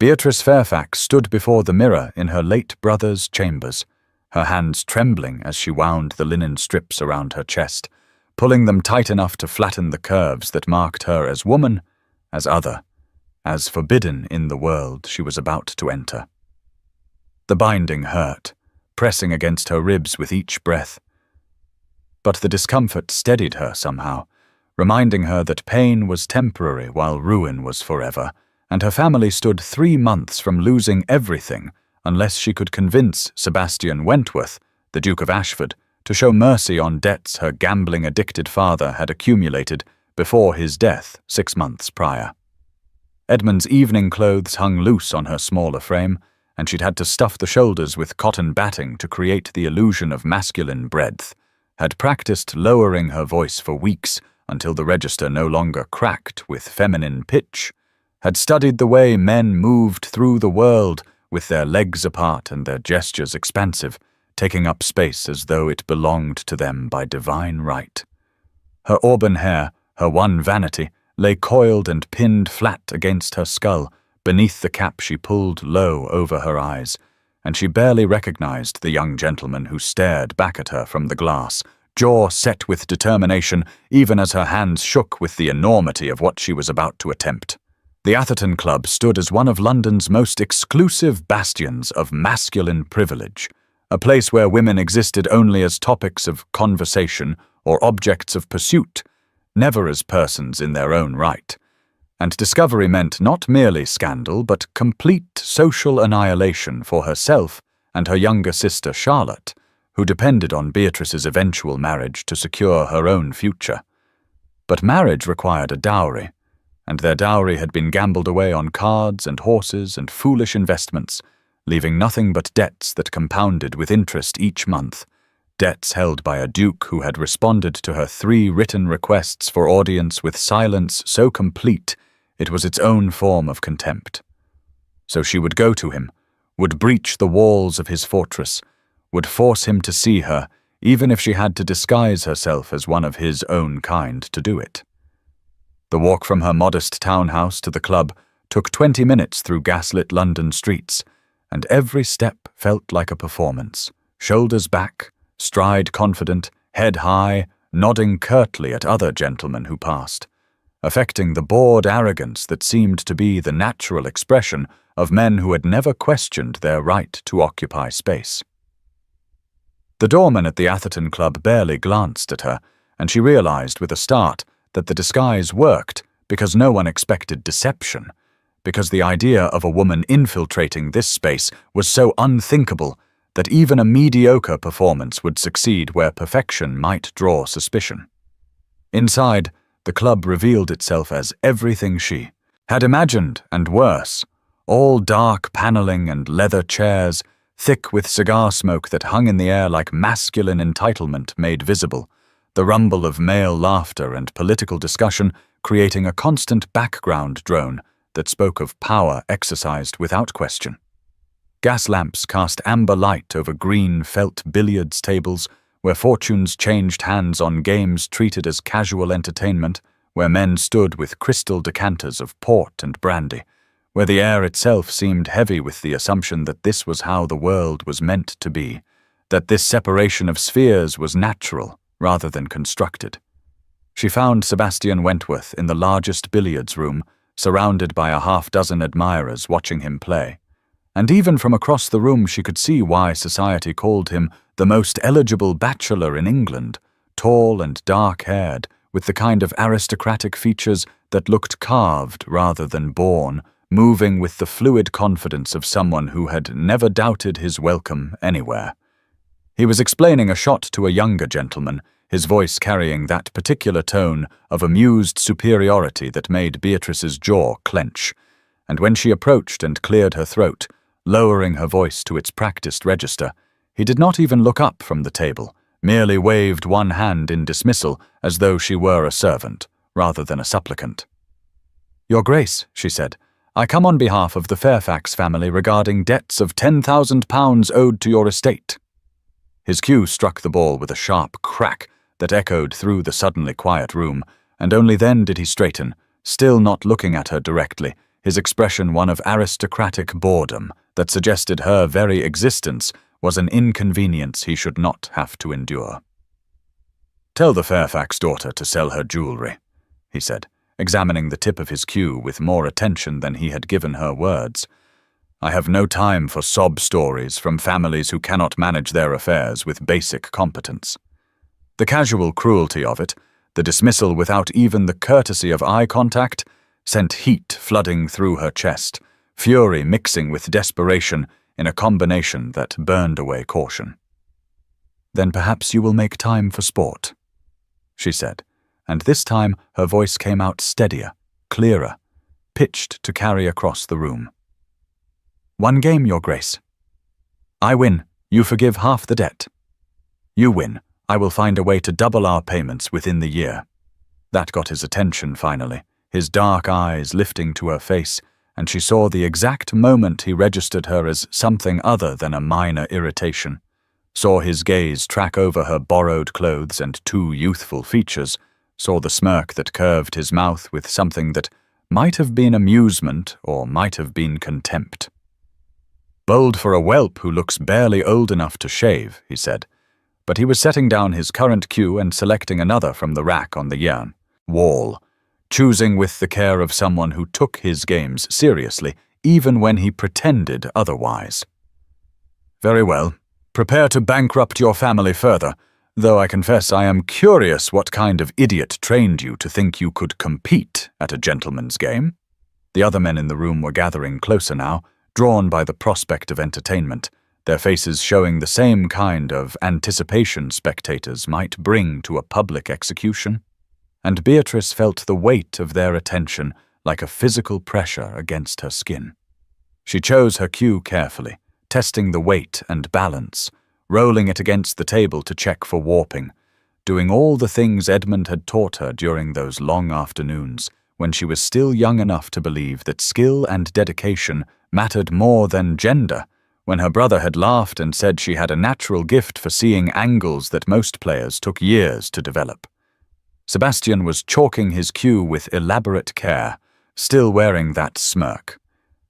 Beatrice Fairfax stood before the mirror in her late brother's chambers, her hands trembling as she wound the linen strips around her chest, pulling them tight enough to flatten the curves that marked her as woman, as other, as forbidden in the world she was about to enter. The binding hurt, pressing against her ribs with each breath. But the discomfort steadied her somehow, reminding her that pain was temporary while ruin was forever, and her family stood 3 months from losing everything unless she could convince Sebastian Wentworth, the Duke of Ashford, to show mercy on debts her gambling-addicted father had accumulated before his death 6 months prior. Edmund's evening clothes hung loose on her smaller frame, and she'd had to stuff the shoulders with cotton batting to create the illusion of masculine breadth, had practiced lowering her voice for weeks until the register no longer cracked with feminine pitch, had studied the way men moved through the world with their legs apart and their gestures expansive, taking up space as though it belonged to them by divine right. Her auburn hair, her one vanity, lay coiled and pinned flat against her skull, beneath the cap she pulled low over her eyes, and she barely recognized the young gentleman who stared back at her from the glass, jaw set with determination, even as her hands shook with the enormity of what she was about to attempt. The Ashford Club stood as one of London's most exclusive bastions of masculine privilege, a place where women existed only as topics of conversation or objects of pursuit, never as persons in their own right. And discovery meant not merely scandal, but complete social annihilation for herself and her younger sister Charlotte, who depended on Beatrice's eventual marriage to secure her own future. But marriage required a dowry, and their dowry had been gambled away on cards and horses and foolish investments, leaving nothing but debts that compounded with interest each month, debts held by a duke who had responded to her 3 written requests for audience with silence so complete it was its own form of contempt. So she would go to him, would breach the walls of his fortress, would force him to see her, even if she had to disguise herself as one of his own kind to do it. The walk from her modest townhouse to the club took 20 minutes through gaslit London streets, and every step felt like a performance, shoulders back, stride confident, head high, nodding curtly at other gentlemen who passed, affecting the bored arrogance that seemed to be the natural expression of men who had never questioned their right to occupy space. The doorman at the Ashford Club barely glanced at her, and she realized with a start that the disguise worked because no one expected deception, because the idea of a woman infiltrating this space was so unthinkable that even a mediocre performance would succeed where perfection might draw suspicion. Inside, the club revealed itself as everything she had imagined and worse, all dark paneling and leather chairs, thick with cigar smoke that hung in the air like masculine entitlement made visible, the rumble of male laughter and political discussion creating a constant background drone that spoke of power exercised without question. Gas lamps cast amber light over green felt billiards tables, where fortunes changed hands on games treated as casual entertainment, where men stood with crystal decanters of port and brandy, where the air itself seemed heavy with the assumption that this was how the world was meant to be, that this separation of spheres was natural rather than constructed. She found Sebastian Wentworth in the largest billiards room, surrounded by a half-dozen admirers watching him play. And even from across the room she could see why society called him the most eligible bachelor in England, tall and dark-haired, with the kind of aristocratic features that looked carved rather than born, moving with the fluid confidence of someone who had never doubted his welcome anywhere. He was explaining a shot to a younger gentleman, his voice carrying that particular tone of amused superiority that made Beatrice's jaw clench, and when she approached and cleared her throat, lowering her voice to its practiced register, he did not even look up from the table, merely waved one hand in dismissal as though she were a servant, rather than a supplicant. "Your Grace," she said, "I come on behalf of the Fairfax family regarding debts of £10,000 owed to your estate." His cue struck the ball with a sharp crack that echoed through the suddenly quiet room, and only then did he straighten, still not looking at her directly, his expression one of aristocratic boredom that suggested her very existence was an inconvenience he should not have to endure. "Tell the Fairfax daughter to sell her jewelry," he said, examining the tip of his cue with more attention than he had given her words. "I have no time for sob stories from families who cannot manage their affairs with basic competence." The casual cruelty of it, the dismissal without even the courtesy of eye contact, sent heat flooding through her chest, fury mixing with desperation in a combination that burned away caution. "Then perhaps you will make time for sport," she said, and this time her voice came out steadier, clearer, pitched to carry across the room. "One game, Your Grace. I win, you forgive half the debt. You win, I will find a way to double our payments within the year." That got his attention finally, his dark eyes lifting to her face, and she saw the exact moment he registered her as something other than a minor irritation, saw his gaze track over her borrowed clothes and too youthful features, saw the smirk that curved his mouth with something that might have been amusement or might have been contempt. "Bold for a whelp who looks barely old enough to shave," he said, but he was setting down his current cue and selecting another from the rack on the wall, choosing with the care of someone who took his games seriously, even when he pretended otherwise. "Very well. Prepare to bankrupt your family further, though I confess I am curious what kind of idiot trained you to think you could compete at a gentleman's game." The other men in the room were gathering closer now, drawn by the prospect of entertainment, their faces showing the same kind of anticipation spectators might bring to a public execution. And Beatrice felt the weight of their attention like a physical pressure against her skin. She chose her cue carefully, testing the weight and balance, rolling it against the table to check for warping, doing all the things Edmund had taught her during those long afternoons, when she was still young enough to believe that skill and dedication mattered more than gender, when her brother had laughed and said she had a natural gift for seeing angles that most players took years to develop. Sebastian was chalking his cue with elaborate care, still wearing that smirk,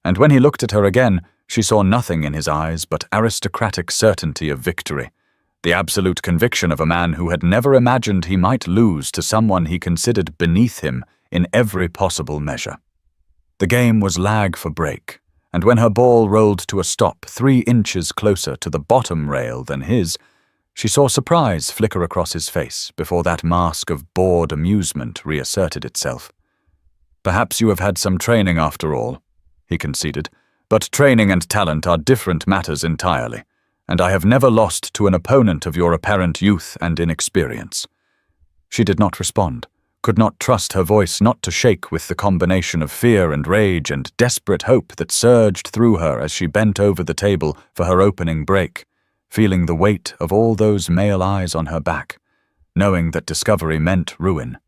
and when he looked at her again, she saw nothing in his eyes but aristocratic certainty of victory, the absolute conviction of a man who had never imagined he might lose to someone he considered beneath him in every possible measure. The game was lag for break, and when her ball rolled to a stop 3 inches closer to the bottom rail than his, she saw surprise flicker across his face before that mask of bored amusement reasserted itself. "Perhaps you have had some training after all," he conceded, "but training and talent are different matters entirely, and I have never lost to an opponent of your apparent youth and inexperience." She did not respond, could not trust her voice not to shake with the combination of fear and rage and desperate hope that surged through her as she bent over the table for her opening break, feeling the weight of all those male eyes on her back, knowing that discovery meant ruin,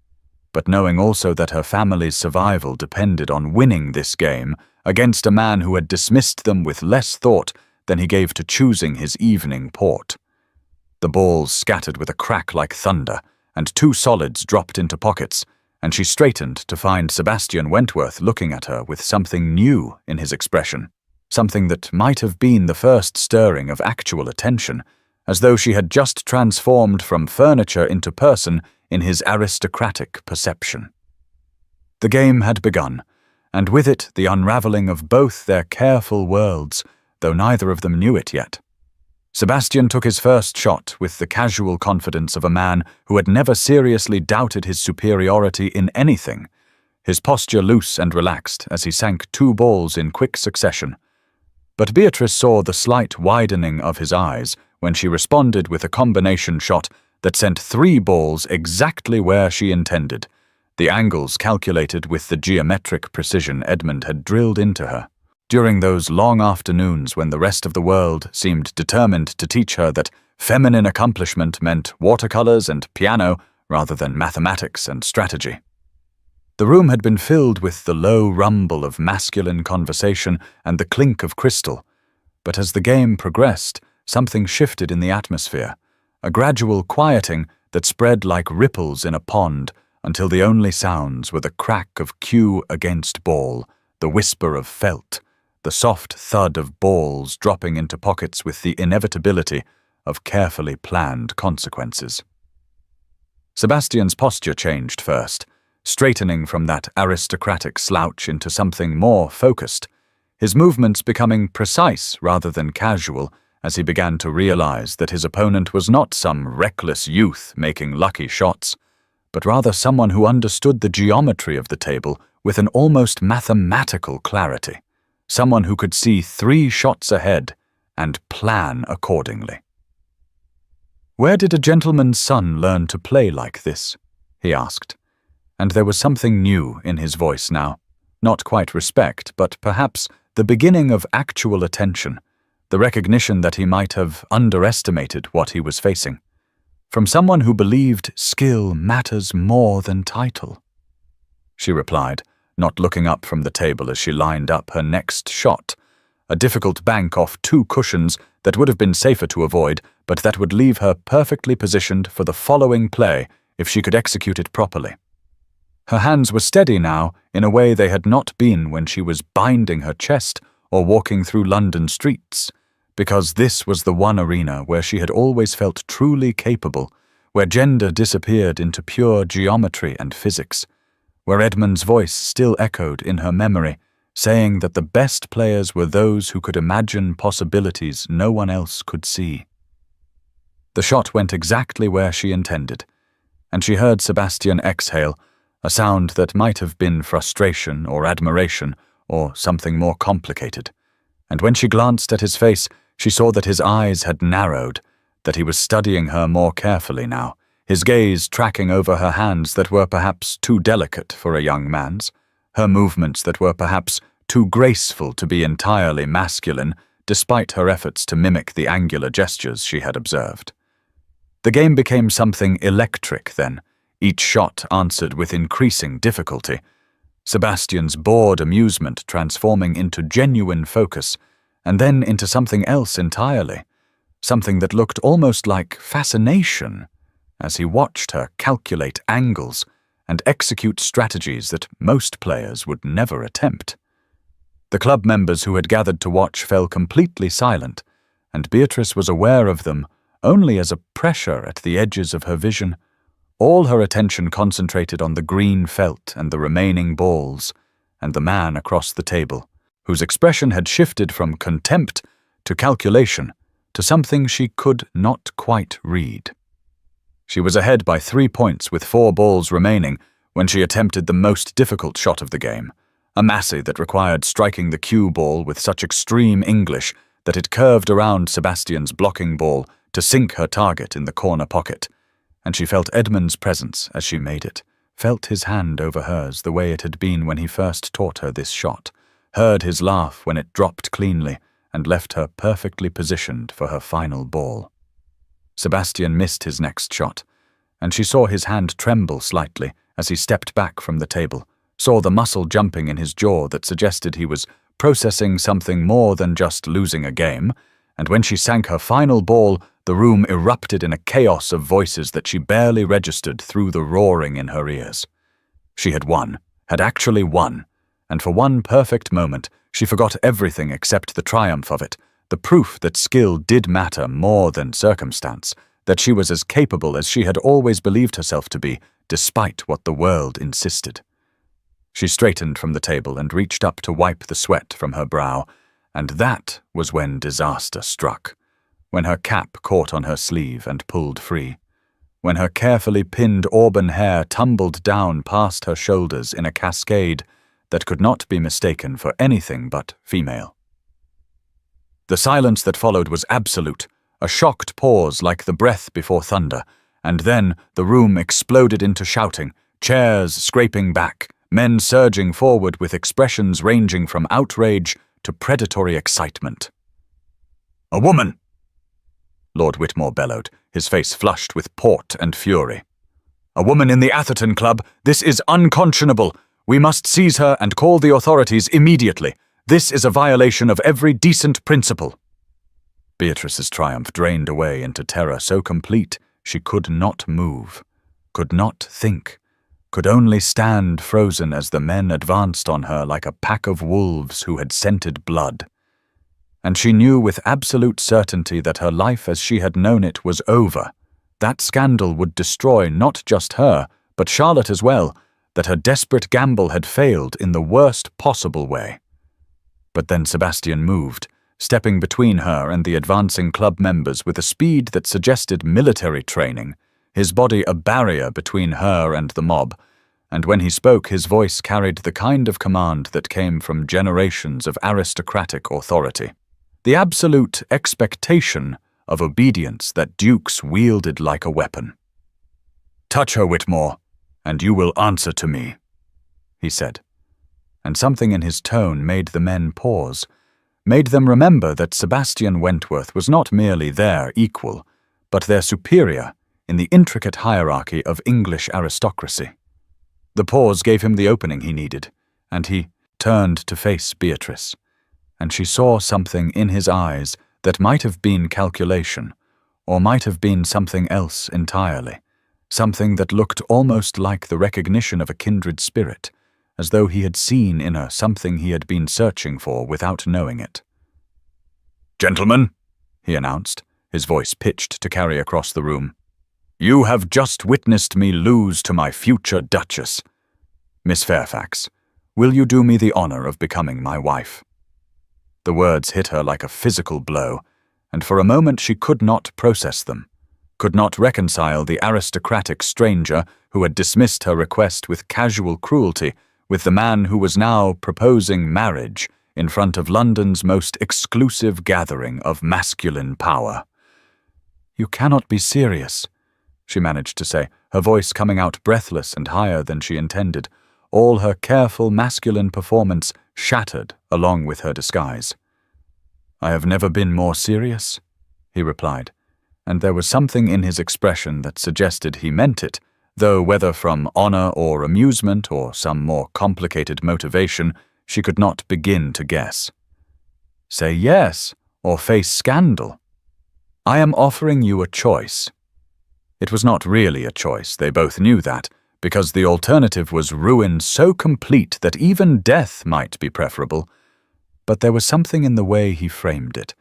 but knowing also that her family's survival depended on winning this game against a man who had dismissed them with less thought than he gave to choosing his evening port. The balls scattered with a crack like thunder, and 2 solids dropped into pockets, and she straightened to find Sebastian Wentworth looking at her with something new in his expression, something that might have been the first stirring of actual attention, as though she had just transformed from furniture into person in his aristocratic perception. The game had begun, and with it the unraveling of both their careful worlds, though neither of them knew it yet. Sebastian took his first shot with the casual confidence of a man who had never seriously doubted his superiority in anything, his posture loose and relaxed as he sank 2 balls in quick succession. But Beatrice saw the slight widening of his eyes when she responded with a combination shot that sent 3 balls exactly where she intended, the angles calculated with the geometric precision Edmund had drilled into her. During those long afternoons when the rest of the world seemed determined to teach her that feminine accomplishment meant watercolors and piano rather than mathematics and strategy. The room had been filled with the low rumble of masculine conversation and the clink of crystal, but as the game progressed, something shifted in the atmosphere, a gradual quieting that spread like ripples in a pond until the only sounds were the crack of cue against ball, the whisper of felt, the soft thud of balls dropping into pockets with the inevitability of carefully planned consequences. Sebastian's posture changed first, straightening from that aristocratic slouch into something more focused, his movements becoming precise rather than casual as he began to realize that his opponent was not some reckless youth making lucky shots, but rather someone who understood the geometry of the table with an almost mathematical clarity, someone who could see 3 shots ahead and plan accordingly. "Where did a gentleman's son learn to play like this?" he asked, and there was something new in his voice now, not quite respect, but perhaps the beginning of actual attention, the recognition that he might have underestimated what he was facing, from someone who believed skill matters more than title. She replied, not looking up from the table as she lined up her next shot, a difficult bank off 2 cushions that would have been safer to avoid, but that would leave her perfectly positioned for the following play if she could execute it properly. Her hands were steady now in a way they had not been when she was binding her chest or walking through London streets, because this was the one arena where she had always felt truly capable, where gender disappeared into pure geometry and physics, where Edmund's voice still echoed in her memory, saying that the best players were those who could imagine possibilities no one else could see. The shot went exactly where she intended, and she heard Sebastian exhale, a sound that might have been frustration or admiration or something more complicated. And when she glanced at his face, she saw that his eyes had narrowed, that he was studying her more carefully now, his gaze tracking over her hands that were perhaps too delicate for a young man's, her movements that were perhaps too graceful to be entirely masculine, despite her efforts to mimic the angular gestures she had observed. The game became something electric then, each shot answered with increasing difficulty, Sebastian's bored amusement transforming into genuine focus, and then into something else entirely, something that looked almost like fascination, as he watched her calculate angles and execute strategies that most players would never attempt. The club members who had gathered to watch fell completely silent, and Beatrice was aware of them only as a pressure at the edges of her vision. All her attention concentrated on the green felt and the remaining balls, and the man across the table, whose expression had shifted from contempt to calculation to something she could not quite read. She was ahead by 3 points with 4 balls remaining when she attempted the most difficult shot of the game, a massey that required striking the cue ball with such extreme English that it curved around Sebastian's blocking ball to sink her target in the corner pocket, and she felt Edmund's presence as she made it, felt his hand over hers the way it had been when he first taught her this shot, heard his laugh when it dropped cleanly and left her perfectly positioned for her final ball. Sebastian missed his next shot, and she saw his hand tremble slightly as he stepped back from the table, saw the muscle jumping in his jaw that suggested he was processing something more than just losing a game, and when she sank her final ball, the room erupted in a chaos of voices that she barely registered through the roaring in her ears. She had won, had actually won, and for one perfect moment she forgot everything except the triumph of it, the proof that skill did matter more than circumstance, that she was as capable as she had always believed herself to be, despite what the world insisted. She straightened from the table and reached up to wipe the sweat from her brow, and that was when disaster struck, when her cap caught on her sleeve and pulled free, when her carefully pinned auburn hair tumbled down past her shoulders in a cascade that could not be mistaken for anything but female. The silence that followed was absolute, a shocked pause like the breath before thunder, and then the room exploded into shouting, chairs scraping back, men surging forward with expressions ranging from outrage to predatory excitement. "A woman!" Lord Whitmore bellowed, his face flushed with port and fury. "A woman in the Atherton Club! This is unconscionable! We must seize her and call the authorities immediately! This is a violation of every decent principle!" Beatrice's triumph drained away into terror so complete she could not move, could not think, could only stand frozen as the men advanced on her like a pack of wolves who had scented blood. And she knew with absolute certainty that her life as she had known it was over. That scandal would destroy not just her, but Charlotte as well, that her desperate gamble had failed in the worst possible way. But then Sebastian moved, stepping between her and the advancing club members with a speed that suggested military training, his body a barrier between her and the mob, and when he spoke his voice carried the kind of command that came from generations of aristocratic authority. The absolute expectation of obedience that dukes wielded like a weapon. "Touch her, Whitmore, and you will answer to me," he said. And something in his tone made the men pause, made them remember that Sebastian Wentworth was not merely their equal, but their superior in the intricate hierarchy of English aristocracy. The pause gave him the opening he needed, and he turned to face Beatrice, and she saw something in his eyes that might have been calculation, or might have been something else entirely, something that looked almost like the recognition of a kindred spirit, as though he had seen in her something he had been searching for without knowing it. "Gentlemen," he announced, his voice pitched to carry across the room, "you have just witnessed me lose to my future Duchess. Miss Fairfax, will you do me the honor of becoming my wife?" The words hit her like a physical blow, and for a moment she could not process them, could not reconcile the aristocratic stranger who had dismissed her request with casual cruelty with the man who was now proposing marriage in front of London's most exclusive gathering of masculine power. "You cannot be serious," she managed to say, her voice coming out breathless and higher than she intended, all her careful masculine performance shattered along with her disguise. "I have never been more serious," he replied, and there was something in his expression that suggested he meant it, though whether from honor or amusement or some more complicated motivation, she could not begin to guess. "Say yes, or face scandal. I am offering you a choice." It was not really a choice, they both knew that, because the alternative was ruin so complete that even death might be preferable. But there was something in the way he framed it,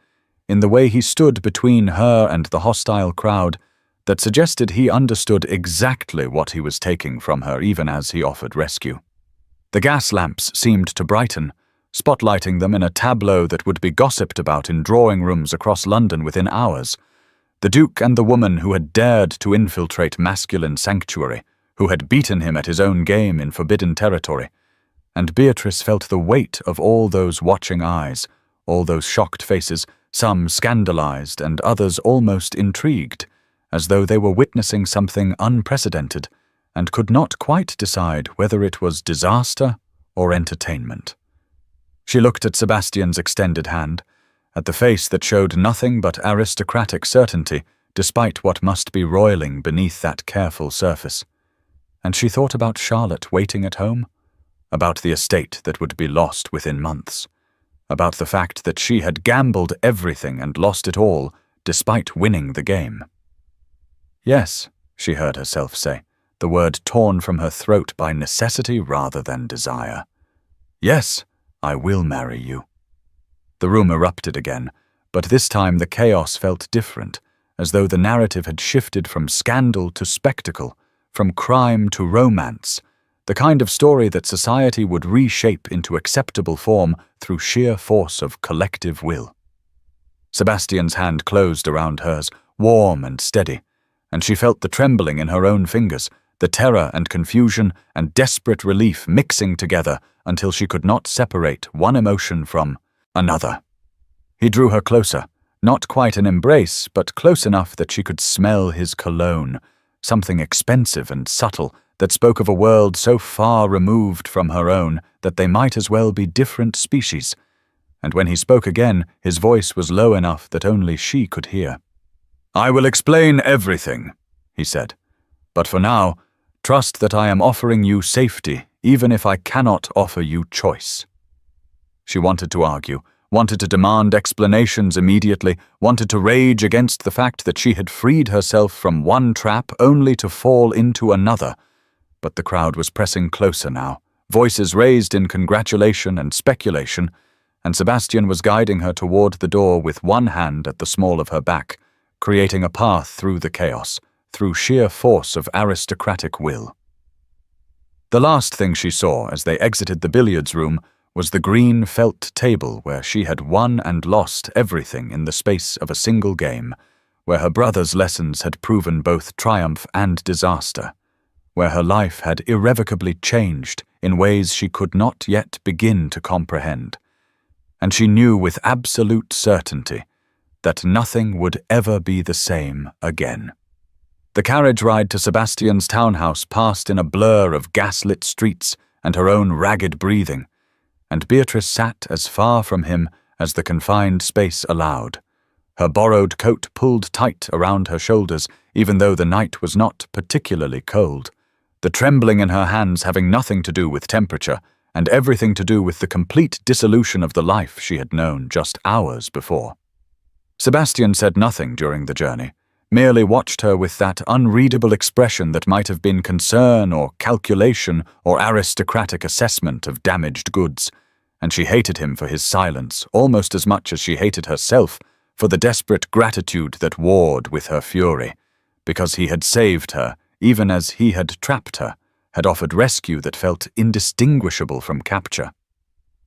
in the way he stood between her and the hostile crowd, that suggested he understood exactly what he was taking from her even as he offered rescue. The gas lamps seemed to brighten, spotlighting them in a tableau that would be gossiped about in drawing rooms across London within hours. The Duke and the woman who had dared to infiltrate masculine sanctuary, who had beaten him at his own game in forbidden territory. And Beatrice felt the weight of all those watching eyes, all those shocked faces, some scandalized and others almost intrigued, as though they were witnessing something unprecedented, and could not quite decide whether it was disaster or entertainment. She looked at Sebastian's extended hand, at the face that showed nothing but aristocratic certainty, despite what must be roiling beneath that careful surface. And she thought about Charlotte waiting at home, about the estate that would be lost within months, about the fact that she had gambled everything and lost it all, despite winning the game. "Yes," she heard herself say, the word torn from her throat by necessity rather than desire. "Yes, I will marry you." The room erupted again, but this time the chaos felt different, as though the narrative had shifted from scandal to spectacle, from crime to romance, the kind of story that society would reshape into acceptable form through sheer force of collective will. Sebastian's hand closed around hers, warm and steady, and she felt the trembling in her own fingers, the terror and confusion and desperate relief mixing together until she could not separate one emotion from another. He drew her closer, not quite an embrace, but close enough that she could smell his cologne, something expensive and subtle that spoke of a world so far removed from her own that they might as well be different species. And when he spoke again, his voice was low enough that only she could hear. "I will explain everything," he said, "but for now, trust that I am offering you safety even if I cannot offer you choice." She wanted to argue, wanted to demand explanations immediately, wanted to rage against the fact that she had freed herself from one trap only to fall into another, but the crowd was pressing closer now, voices raised in congratulation and speculation, and Sebastian was guiding her toward the door with one hand at the small of her back, creating a path through the chaos, through sheer force of aristocratic will. The last thing she saw as they exited the billiards room was the green felt table where she had won and lost everything in the space of a single game, where her brother's lessons had proven both triumph and disaster, where her life had irrevocably changed in ways she could not yet begin to comprehend. And she knew with absolute certainty that nothing would ever be the same again. The carriage ride to Sebastian's townhouse passed in a blur of gaslit streets and her own ragged breathing, and Beatrice sat as far from him as the confined space allowed, her borrowed coat pulled tight around her shoulders even though the night was not particularly cold, the trembling in her hands having nothing to do with temperature and everything to do with the complete dissolution of the life she had known just hours before. Sebastian said nothing during the journey, merely watched her with that unreadable expression that might have been concern or calculation or aristocratic assessment of damaged goods, and she hated him for his silence almost as much as she hated herself for the desperate gratitude that warred with her fury, because he had saved her even as he had trapped her, had offered rescue that felt indistinguishable from capture.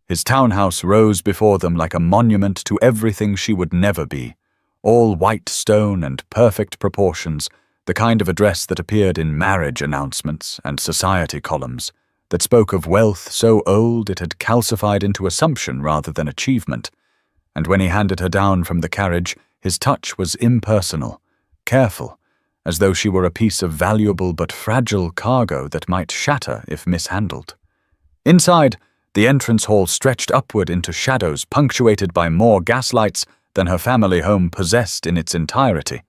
His townhouse rose before them like a monument to everything she would never be, all white stone and perfect proportions, the kind of address that appeared in marriage announcements and society columns, that spoke of wealth so old it had calcified into assumption rather than achievement. And when he handed her down from the carriage, his touch was impersonal, careful, as though she were a piece of valuable but fragile cargo that might shatter if mishandled. Inside, the entrance hall stretched upward into shadows punctuated by more gaslights than her family home possessed in its entirety,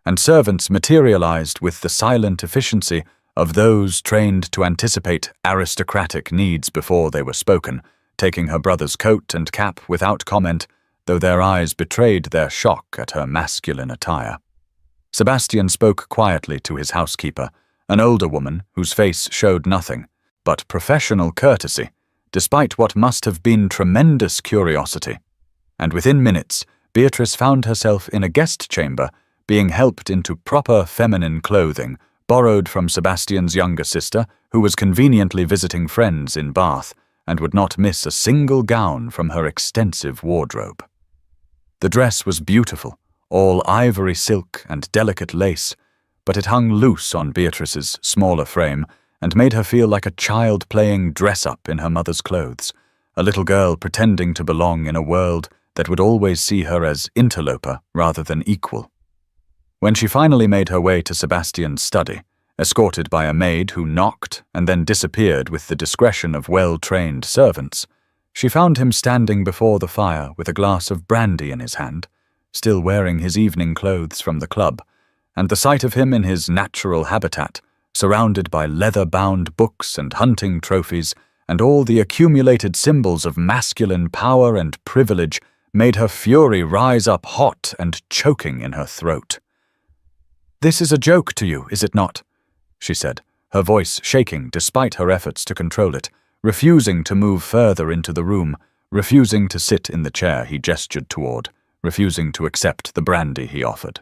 and servants materialized with the silent efficiency of those trained to anticipate aristocratic needs before they were spoken, taking her brother's coat and cap without comment, though their eyes betrayed their shock at her masculine attire. Sebastian spoke quietly to his housekeeper, an older woman whose face showed nothing but professional courtesy, despite what must have been tremendous curiosity. And within minutes, Beatrice found herself in a guest chamber, being helped into proper feminine clothing, borrowed from Sebastian's younger sister, who was conveniently visiting friends in Bath, and would not miss a single gown from her extensive wardrobe. The dress was beautiful, all ivory silk and delicate lace, but it hung loose on Beatrice's smaller frame and made her feel like a child playing dress-up in her mother's clothes, a little girl pretending to belong in a world that would always see her as interloper rather than equal. When she finally made her way to Sebastian's study, escorted by a maid who knocked and then disappeared with the discretion of well-trained servants, she found him standing before the fire with a glass of brandy in his hand, still wearing his evening clothes from the club, and the sight of him in his natural habitat, surrounded by leather-bound books and hunting trophies, and all the accumulated symbols of masculine power and privilege, made her fury rise up hot and choking in her throat. "This is a joke to you, is it not?" she said, her voice shaking despite her efforts to control it, refusing to move further into the room, refusing to sit in the chair he gestured toward, refusing to accept the brandy he offered.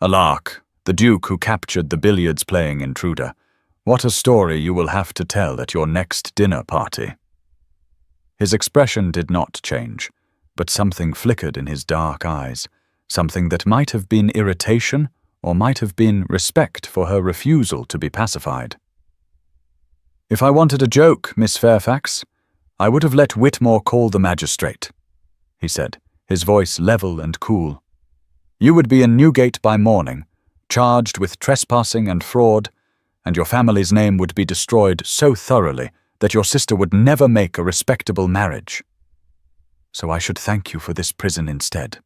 "A lark, the Duke who captured the billiards-playing intruder. What a story you will have to tell at your next dinner party." His expression did not change, but something flickered in his dark eyes, something that might have been irritation or might have been respect for her refusal to be pacified. "If I wanted a joke, Miss Fairfax, I would have let Whitmore call the magistrate," he said, his voice level and cool. "You would be in Newgate by morning, charged with trespassing and fraud, and your family's name would be destroyed so thoroughly that your sister would never make a respectable marriage. So I should thank you for this prison instead,"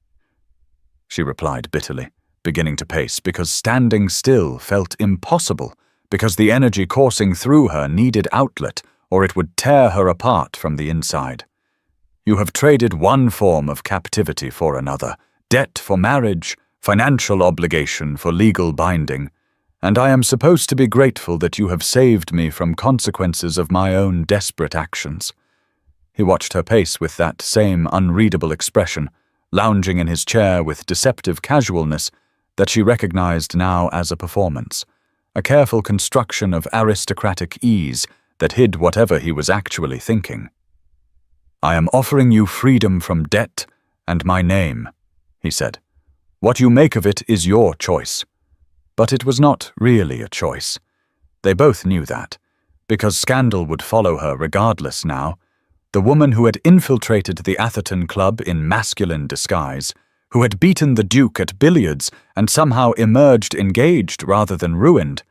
she replied bitterly, beginning to pace because standing still felt impossible, because the energy coursing through her needed outlet or it would tear her apart from the inside. "You have traded one form of captivity for another, debt for marriage, financial obligation for legal binding, and I am supposed to be grateful that you have saved me from consequences of my own desperate actions." He watched her pace with that same unreadable expression, lounging in his chair with deceptive casualness that she recognized now as a performance, a careful construction of aristocratic ease that hid whatever he was actually thinking. "I am offering you freedom from debt and my name," he said. "What you make of it is your choice." But it was not really a choice. They both knew that, because scandal would follow her regardless now. The woman who had infiltrated the Ashford Club in masculine disguise, who had beaten the Duke at billiards and somehow emerged engaged rather than ruined,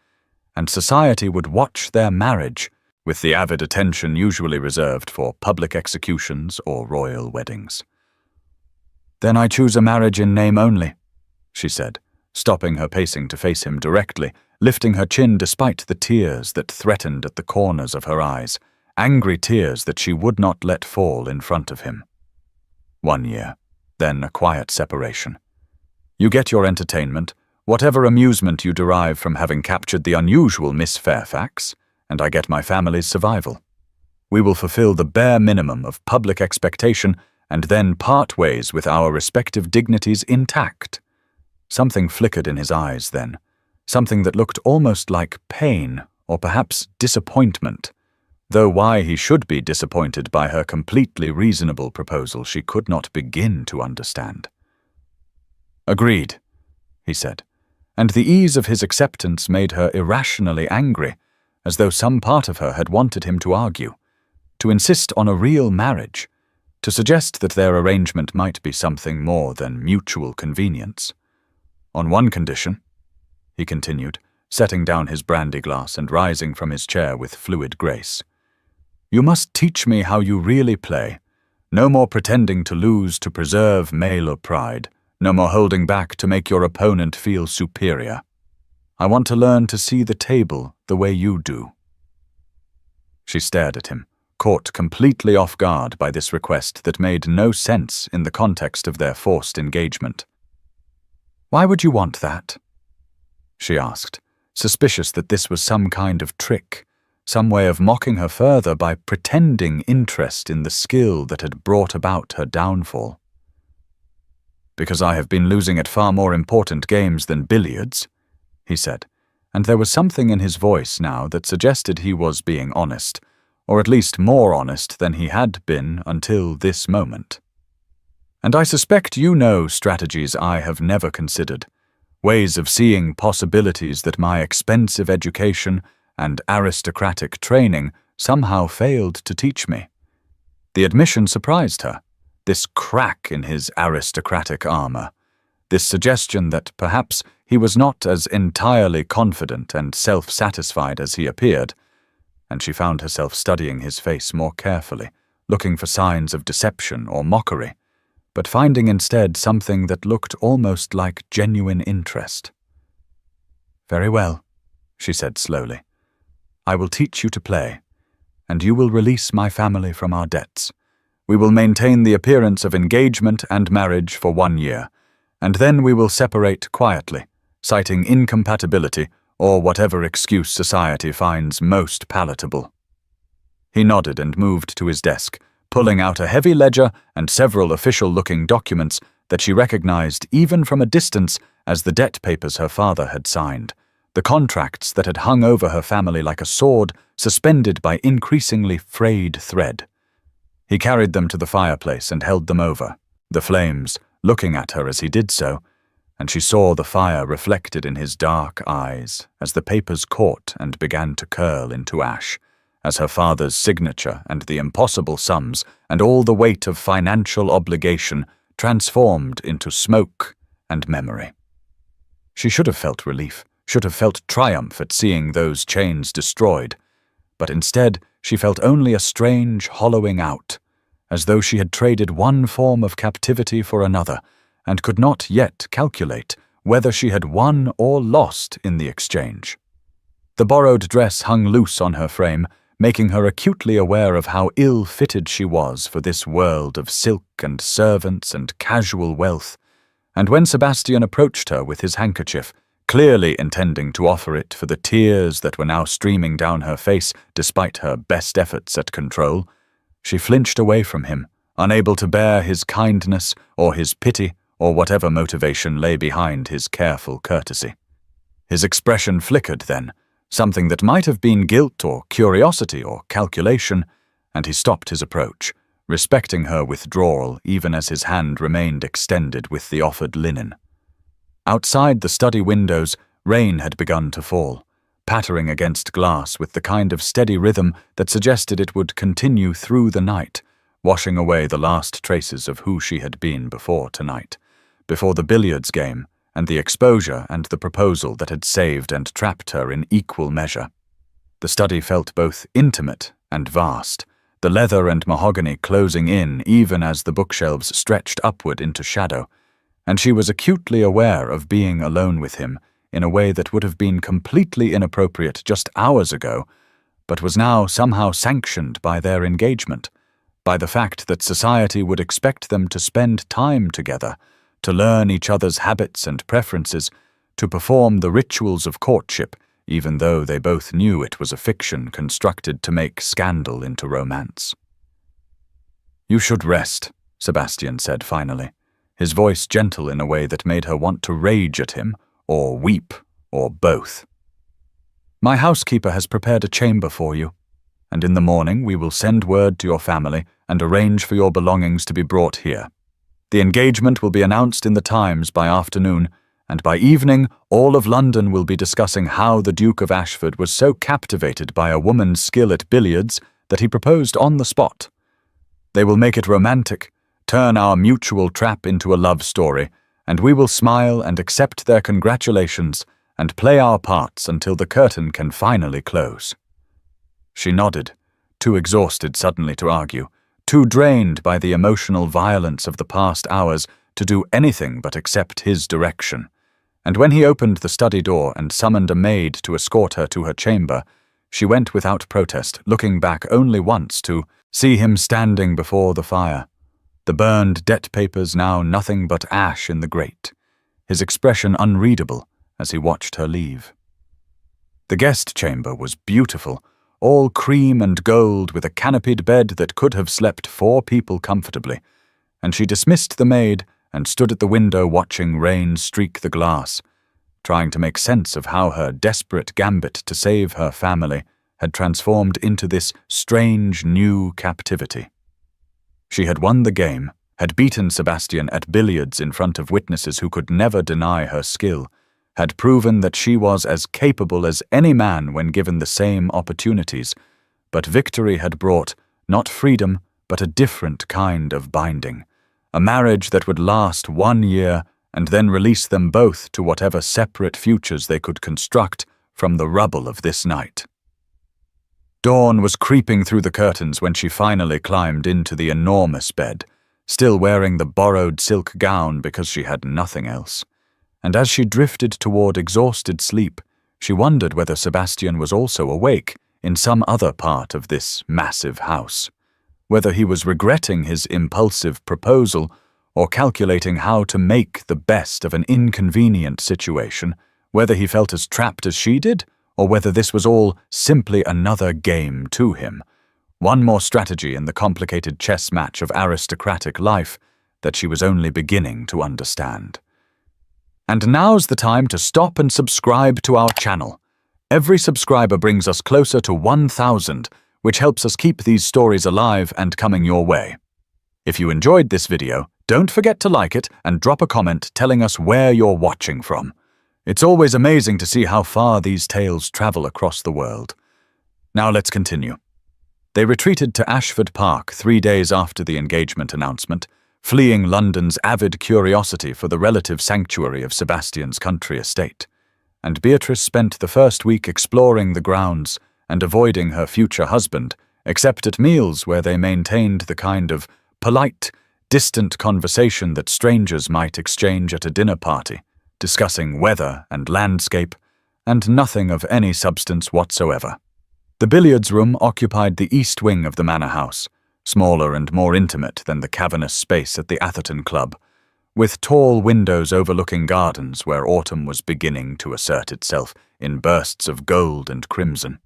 and society would watch their marriage, with the avid attention usually reserved for public executions or royal weddings. "Then I choose a marriage in name only," she said, stopping her pacing to face him directly, lifting her chin despite the tears that threatened at the corners of her eyes, angry tears that she would not let fall in front of him. 1 year, then a quiet separation. You get your entertainment, whatever amusement you derive from having captured the unusual Miss Fairfax, and I get my family's survival. We will fulfill the bare minimum of public expectation and then part ways with our respective dignities intact. Something flickered in his eyes then, something that looked almost like pain or perhaps disappointment, though why he should be disappointed by her completely reasonable proposal she could not begin to understand. "Agreed," he said, and the ease of his acceptance made her irrationally angry, as though some part of her had wanted him to argue, to insist on a real marriage, to suggest that their arrangement might be something more than mutual convenience. "On one condition," he continued, setting down his brandy glass and rising from his chair with fluid grace. "You must teach me how you really play. No more pretending to lose to preserve male pride. No more holding back to make your opponent feel superior. I want to learn to see the table the way you do." She stared at him, caught completely off guard by this request that made no sense in the context of their forced engagement. "Why would you want that?" she asked, suspicious that this was some kind of trick, some way of mocking her further by pretending interest in the skill that had brought about her downfall. "Because I have been losing at far more important games than billiards," he said, and there was something in his voice now that suggested he was being honest, or at least more honest than he had been until this moment. "And I suspect you know strategies I have never considered, ways of seeing possibilities that my expensive education and aristocratic training somehow failed to teach me." The admission surprised her, this crack in his aristocratic armor, this suggestion that perhaps he was not as entirely confident and self-satisfied as he appeared, and she found herself studying his face more carefully, looking for signs of deception or mockery, but finding instead something that looked almost like genuine interest. "Very well," she said slowly. "I will teach you to play, and you will release my family from our debts. We will maintain the appearance of engagement and marriage for 1 year, and then we will separate quietly, citing incompatibility or whatever excuse society finds most palatable." He nodded and moved to his desk, pulling out a heavy ledger and several official-looking documents that she recognized even from a distance as the debt papers her father had signed, the contracts that had hung over her family like a sword suspended by increasingly frayed thread. He carried them to the fireplace and held them over, the flames looking at her as he did so, and she saw the fire reflected in his dark eyes as the papers caught and began to curl into ash, as her father's signature and the impossible sums and all the weight of financial obligation transformed into smoke and memory. She should have felt relief, should have felt triumph at seeing those chains destroyed, but instead she felt only a strange hollowing out, as though she had traded one form of captivity for another, and could not yet calculate whether she had won or lost in the exchange. The borrowed dress hung loose on her frame, making her acutely aware of how ill-fitted she was for this world of silk and servants and casual wealth, and when Sebastian approached her with his handkerchief, clearly intending to offer it for the tears that were now streaming down her face despite her best efforts at control. She flinched away from him, unable to bear his kindness or his pity or whatever motivation lay behind his careful courtesy. His expression flickered then, something that might have been guilt or curiosity or calculation, and he stopped his approach, respecting her withdrawal even as his hand remained extended with the offered linen. Outside the study windows, rain had begun to fall, pattering against glass with the kind of steady rhythm that suggested it would continue through the night, washing away the last traces of who she had been before tonight, before the billiards game and the exposure and the proposal that had saved and trapped her in equal measure. The study felt both intimate and vast, the leather and mahogany closing in even as the bookshelves stretched upward into shadow, and she was acutely aware of being alone with him in a way that would have been completely inappropriate just hours ago, but was now somehow sanctioned by their engagement, by the fact that society would expect them to spend time together, to learn each other's habits and preferences, to perform the rituals of courtship, even though they both knew it was a fiction constructed to make scandal into romance. "You should rest," Sebastian said finally, his voice gentle in a way that made her want to rage at him, or weep, or both. "My housekeeper has prepared a chamber for you, and in the morning we will send word to your family and arrange for your belongings to be brought here. The engagement will be announced in the Times by afternoon, and by evening all of London will be discussing how the Duke of Ashford was so captivated by a woman's skill at billiards that he proposed on the spot. They will make it romantic, turn our mutual trap into a love story, and we will smile and accept their congratulations and play our parts until the curtain can finally close." She nodded, too exhausted suddenly to argue, too drained by the emotional violence of the past hours to do anything but accept his direction. And when he opened the study door and summoned a maid to escort her to her chamber, she went without protest, looking back only once to see him standing before the fire, the burned debt papers now nothing but ash in the grate, his expression unreadable as he watched her leave. The guest chamber was beautiful, all cream and gold with a canopied bed that could have slept 4 people comfortably, and she dismissed the maid and stood at the window watching rain streak the glass, trying to make sense of how her desperate gambit to save her family had transformed into this strange new captivity. She had won the game, had beaten Sebastian at billiards in front of witnesses who could never deny her skill, had proven that she was as capable as any man when given the same opportunities, but victory had brought not freedom but a different kind of binding, a marriage that would last 1 year and then release them both to whatever separate futures they could construct from the rubble of this night. Dawn was creeping through the curtains when she finally climbed into the enormous bed, still wearing the borrowed silk gown because she had nothing else. And as she drifted toward exhausted sleep, she wondered whether Sebastian was also awake in some other part of this massive house, whether he was regretting his impulsive proposal or calculating how to make the best of an inconvenient situation, whether he felt as trapped as she did, or whether this was all simply another game to him, one more strategy in the complicated chess match of aristocratic life that she was only beginning to understand. And now's the time to stop and subscribe to our channel. Every subscriber brings us closer to 1,000, which helps us keep these stories alive and coming your way. If you enjoyed this video, don't forget to like it and drop a comment telling us where you're watching from. It's always amazing to see how far these tales travel across the world. Now let's continue. They retreated to Ashford Park 3 days after the engagement announcement, fleeing London's avid curiosity for the relative sanctuary of Sebastian's country estate, and Beatrice spent the first week exploring the grounds and avoiding her future husband, except at meals where they maintained the kind of polite, distant conversation that strangers might exchange at a dinner party, discussing weather and landscape, and nothing of any substance whatsoever. The billiards room occupied the east wing of the manor house, smaller and more intimate than the cavernous space at the Ashford Club, with tall windows overlooking gardens where autumn was beginning to assert itself in bursts of gold and crimson.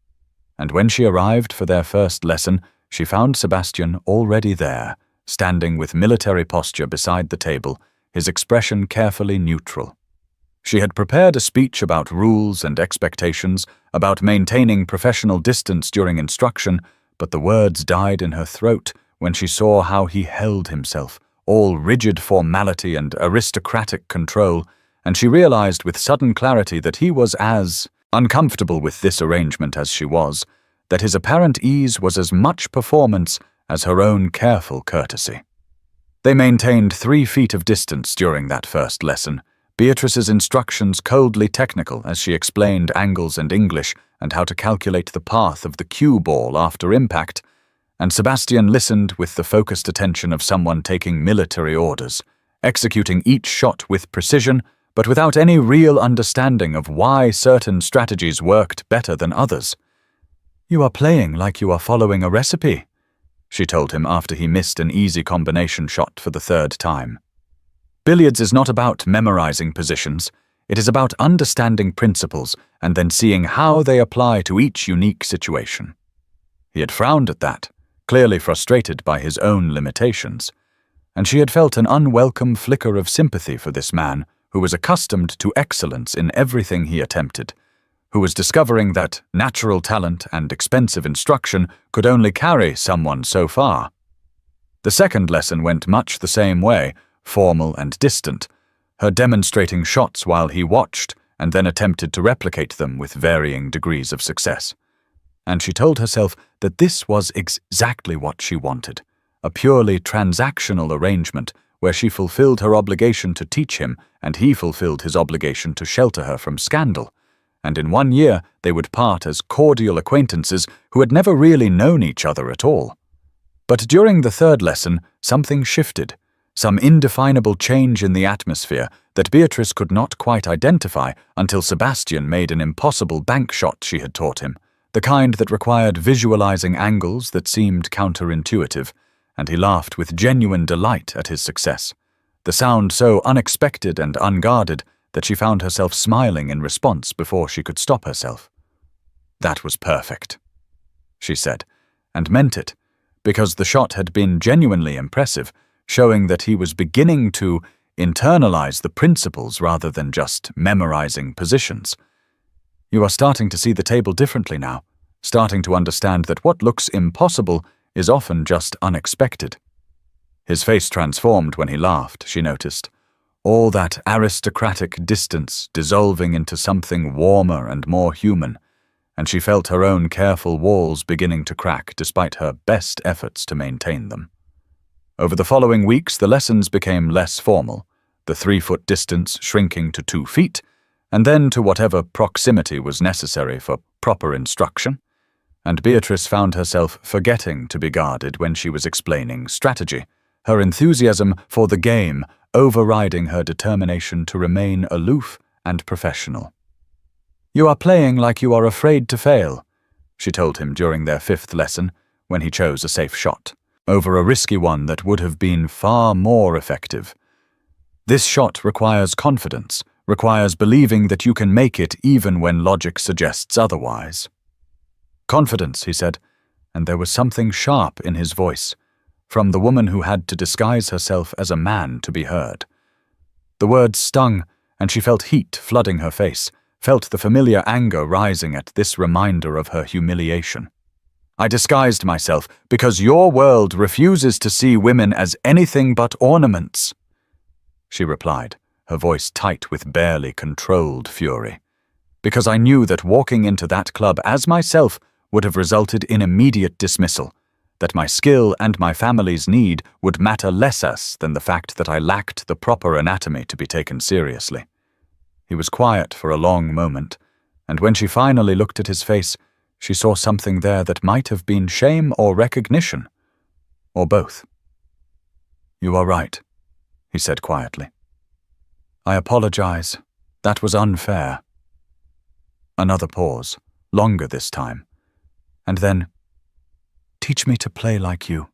And when she arrived for their first lesson, she found Sebastian already there, standing with military posture beside the table, his expression carefully neutral. She had prepared a speech about rules and expectations, about maintaining professional distance during instruction, but the words died in her throat when she saw how he held himself, all rigid formality and aristocratic control, and she realized with sudden clarity that he was as uncomfortable with this arrangement as she was, that his apparent ease was as much performance as her own careful courtesy. They maintained 3 feet of distance during that first lesson, Beatrice's instructions coldly technical as she explained angles and English and how to calculate the path of the cue ball after impact, and Sebastian listened with the focused attention of someone taking military orders, executing each shot with precision, but without any real understanding of why certain strategies worked better than others. "You are playing like you are following a recipe," she told him after he missed an easy combination shot for the 3rd time. Billiards is not about memorizing positions. It is about understanding principles and then seeing how they apply to each unique situation. He had frowned at that, clearly frustrated by his own limitations, and she had felt an unwelcome flicker of sympathy for this man who was accustomed to excellence in everything he attempted, who was discovering that natural talent and expensive instruction could only carry someone so far. The second lesson went much the same way, formal and distant, her demonstrating shots while he watched and then attempted to replicate them with varying degrees of success. And she told herself that this was exactly what she wanted, a purely transactional arrangement where she fulfilled her obligation to teach him and he fulfilled his obligation to shelter her from scandal, and in 1 year they would part as cordial acquaintances who had never really known each other at all. But during the 3rd lesson, something shifted, some indefinable change in the atmosphere that Beatrice could not quite identify until Sebastian made an impossible bank shot she had taught him, the kind that required visualizing angles that seemed counterintuitive, and he laughed with genuine delight at his success, the sound so unexpected and unguarded that she found herself smiling in response before she could stop herself. "That was perfect," she said, and meant it, because the shot had been genuinely impressive, showing that he was beginning to internalize the principles rather than just memorizing positions. "You are starting to see the table differently now, starting to understand that what looks impossible is often just unexpected." His face transformed when he laughed, she noticed, all that aristocratic distance dissolving into something warmer and more human, and she felt her own careful walls beginning to crack despite her best efforts to maintain them. Over the following weeks, the lessons became less formal, the 3-foot distance shrinking to 2 feet, and then to whatever proximity was necessary for proper instruction, and Beatrice found herself forgetting to be guarded when she was explaining strategy, her enthusiasm for the game overriding her determination to remain aloof and professional. "You are playing like you are afraid to fail," she told him during their 5th lesson, when he chose a safe shot, over a risky one that would have been far more effective. "This shot requires confidence, requires believing that you can make it even when logic suggests otherwise." "Confidence," he said, and there was something sharp in his voice, from the woman who had to disguise herself as a man to be heard. The words stung, and she felt heat flooding her face, felt the familiar anger rising at this reminder of her humiliation. "I disguised myself because your world refuses to see women as anything but ornaments," she replied, her voice tight with barely controlled fury. "Because I knew that walking into that club as myself would have resulted in immediate dismissal, that my skill and my family's need would matter less than the fact that I lacked the proper anatomy to be taken seriously." He was quiet for a long moment, and when she finally looked at his face, she saw something there that might have been shame or recognition, or both. "You are right," he said quietly. "I apologize. That was unfair." Another pause, longer this time, and then, "Teach me to play like you,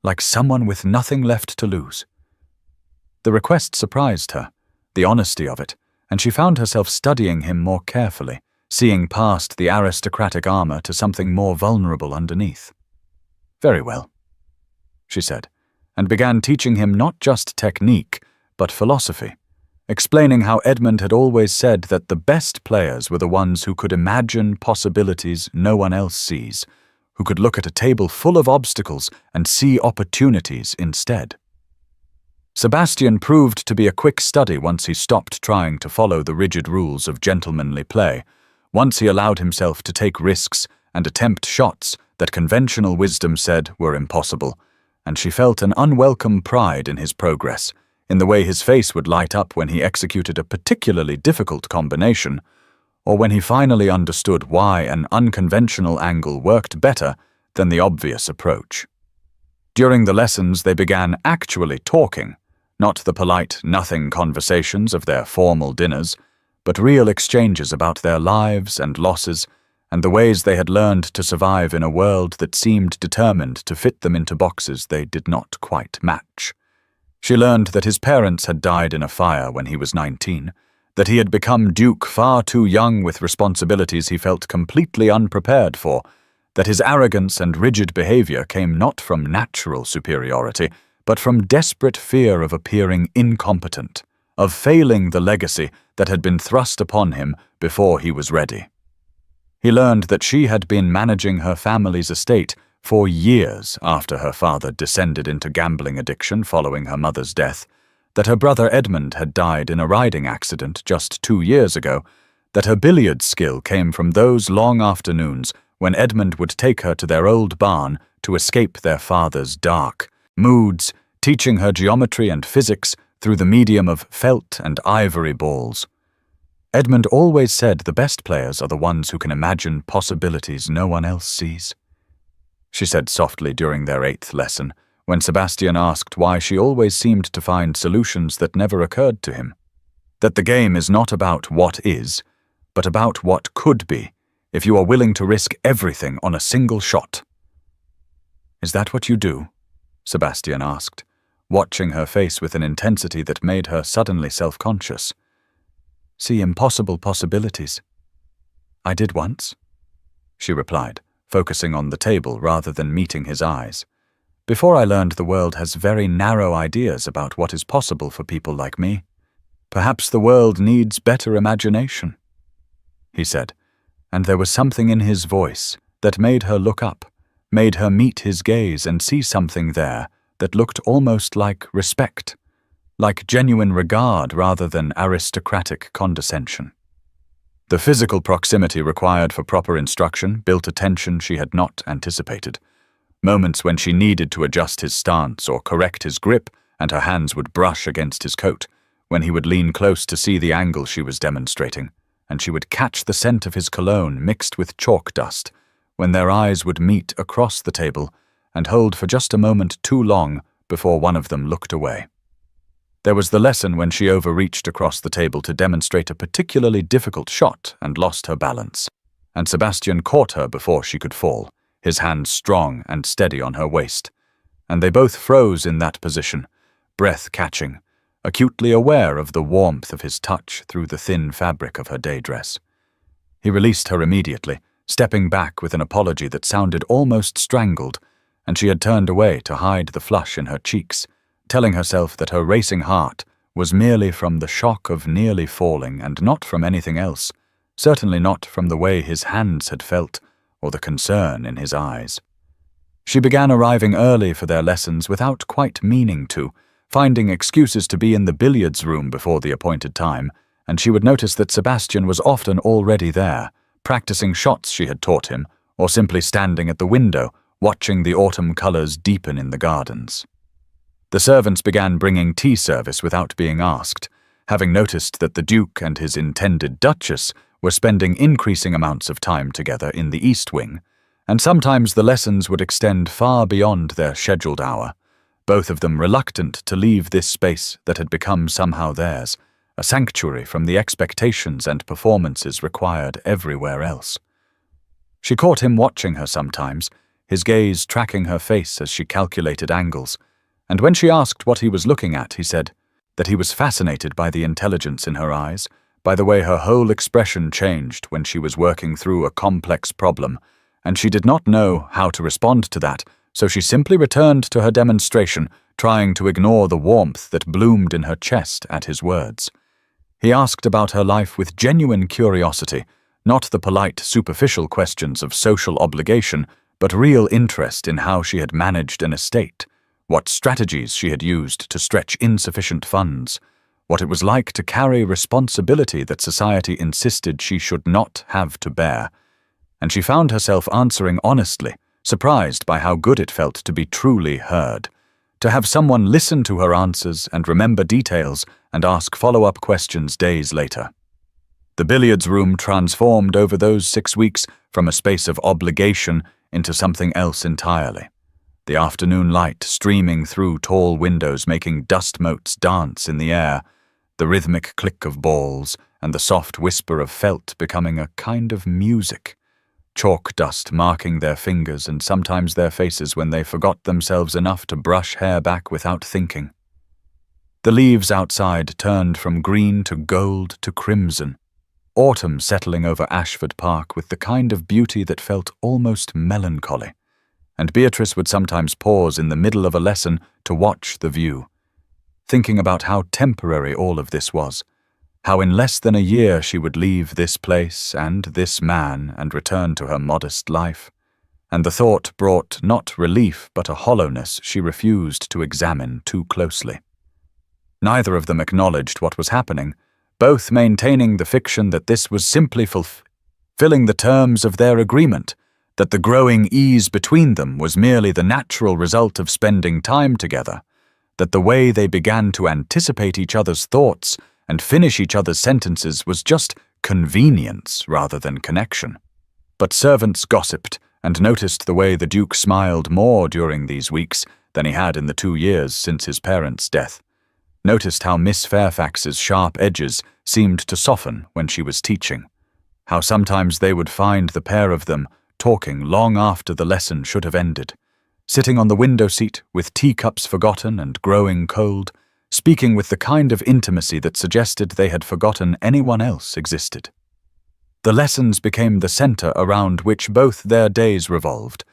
like someone with nothing left to lose." The request surprised her, the honesty of it, and she found herself studying him more carefully, seeing past the aristocratic armor to something more vulnerable underneath. "Very well," she said, and began teaching him not just technique, but philosophy, explaining how Edmund had always said that the best players were the ones who could imagine possibilities no one else sees, who could look at a table full of obstacles and see opportunities instead. Sebastian proved to be a quick study once he stopped trying to follow the rigid rules of gentlemanly play, once he allowed himself to take risks and attempt shots that conventional wisdom said were impossible, and she felt an unwelcome pride in his progress, in the way his face would light up when he executed a particularly difficult combination, or when he finally understood why an unconventional angle worked better than the obvious approach. During the lessons they began actually talking, not the polite nothing conversations of their formal dinners, but real exchanges about their lives and losses and the ways they had learned to survive in a world that seemed determined to fit them into boxes they did not quite match. She learned that his parents had died in a fire when he was 19, that he had become duke far too young with responsibilities he felt completely unprepared for, that his arrogance and rigid behavior came not from natural superiority, but from desperate fear of appearing incompetent, of failing the legacy that had been thrust upon him before he was ready. He learned that she had been managing her family's estate for years after her father descended into gambling addiction following her mother's death, that her brother Edmund had died in a riding accident just 2 years ago, that her billiard skill came from those long afternoons when Edmund would take her to their old barn to escape their father's dark moods, teaching her geometry and physics through the medium of felt and ivory balls. Edmund always said the best players are the ones who can imagine possibilities no one else sees, she said softly during their 8th lesson, when Sebastian asked why she always seemed to find solutions that never occurred to him. That the game is not about what is, but about what could be, if you are willing to risk everything on a single shot. "Is that what you do?" Sebastian asked, watching her face with an intensity that made her suddenly self-conscious. "See impossible possibilities." "I did once," she replied, focusing on the table rather than meeting his eyes. "Before I learned the world has very narrow ideas about what is possible for people like me. Perhaps the world needs better imagination," he said, and there was something in his voice that made her look up, made her meet his gaze and see something there that looked almost like respect, like genuine regard rather than aristocratic condescension. The physical proximity required for proper instruction built a tension she had not anticipated. Moments when she needed to adjust his stance or correct his grip and her hands would brush against his coat, when he would lean close to see the angle she was demonstrating, and she would catch the scent of his cologne mixed with chalk dust, when their eyes would meet across the table and hold for just a moment too long before one of them looked away. There was the lesson when she overreached across the table to demonstrate a particularly difficult shot and lost her balance, and Sebastian caught her before she could fall, his hands strong and steady on her waist, and they both froze in that position, breath catching, acutely aware of the warmth of his touch through the thin fabric of her day dress. He released her immediately, stepping back with an apology that sounded almost strangled, and she had turned away to hide the flush in her cheeks, telling herself that her racing heart was merely from the shock of nearly falling and not from anything else, certainly not from the way his hands had felt or the concern in his eyes. She began arriving early for their lessons without quite meaning to, finding excuses to be in the billiards room before the appointed time, and she would notice that Sebastian was often already there, practicing shots she had taught him, or simply standing at the window, watching the autumn colors deepen in the gardens. The servants began bringing tea service without being asked, having noticed that the Duke and his intended Duchess were spending increasing amounts of time together in the East Wing, and sometimes the lessons would extend far beyond their scheduled hour, both of them reluctant to leave this space that had become somehow theirs, a sanctuary from the expectations and performances required everywhere else. She caught him watching her sometimes, his gaze tracking her face as she calculated angles, and when she asked what he was looking at, he said, that he was fascinated by the intelligence in her eyes, by the way her whole expression changed when she was working through a complex problem, and she did not know how to respond to that, so she simply returned to her demonstration, trying to ignore the warmth that bloomed in her chest at his words. He asked about her life with genuine curiosity, not the polite, superficial questions of social obligation, but real interest in how she had managed an estate, what strategies she had used to stretch insufficient funds, what it was like to carry responsibility that society insisted she should not have to bear. And she found herself answering honestly, surprised by how good it felt to be truly heard, to have someone listen to her answers and remember details and ask follow-up questions days later. The billiards room transformed over those 6 weeks from a space of obligation into something else entirely. The afternoon light streaming through tall windows making dust motes dance in the air, the rhythmic click of balls and the soft whisper of felt becoming a kind of music, chalk dust marking their fingers and sometimes their faces when they forgot themselves enough to brush hair back without thinking. The leaves outside turned from green to gold to crimson, autumn settling over Ashford Park with the kind of beauty that felt almost melancholy, and Beatrice would sometimes pause in the middle of a lesson to watch the view, thinking about how temporary all of this was, how in less than a year she would leave this place and this man and return to her modest life, and the thought brought not relief but a hollowness she refused to examine too closely. Neither of them acknowledged what was happening, both maintaining the fiction that this was simply fulfilling the terms of their agreement, that the growing ease between them was merely the natural result of spending time together, that the way they began to anticipate each other's thoughts and finish each other's sentences was just convenience rather than connection. But servants gossiped and noticed the way the Duke smiled more during these weeks than he had in the 2 years since his parents' death, noticed how Miss Fairfax's sharp edges seemed to soften when she was teaching, how sometimes they would find the pair of them talking long after the lesson should have ended, sitting on the window seat with teacups forgotten and growing cold, speaking with the kind of intimacy that suggested they had forgotten anyone else existed. The lessons became the center around which both their days revolved,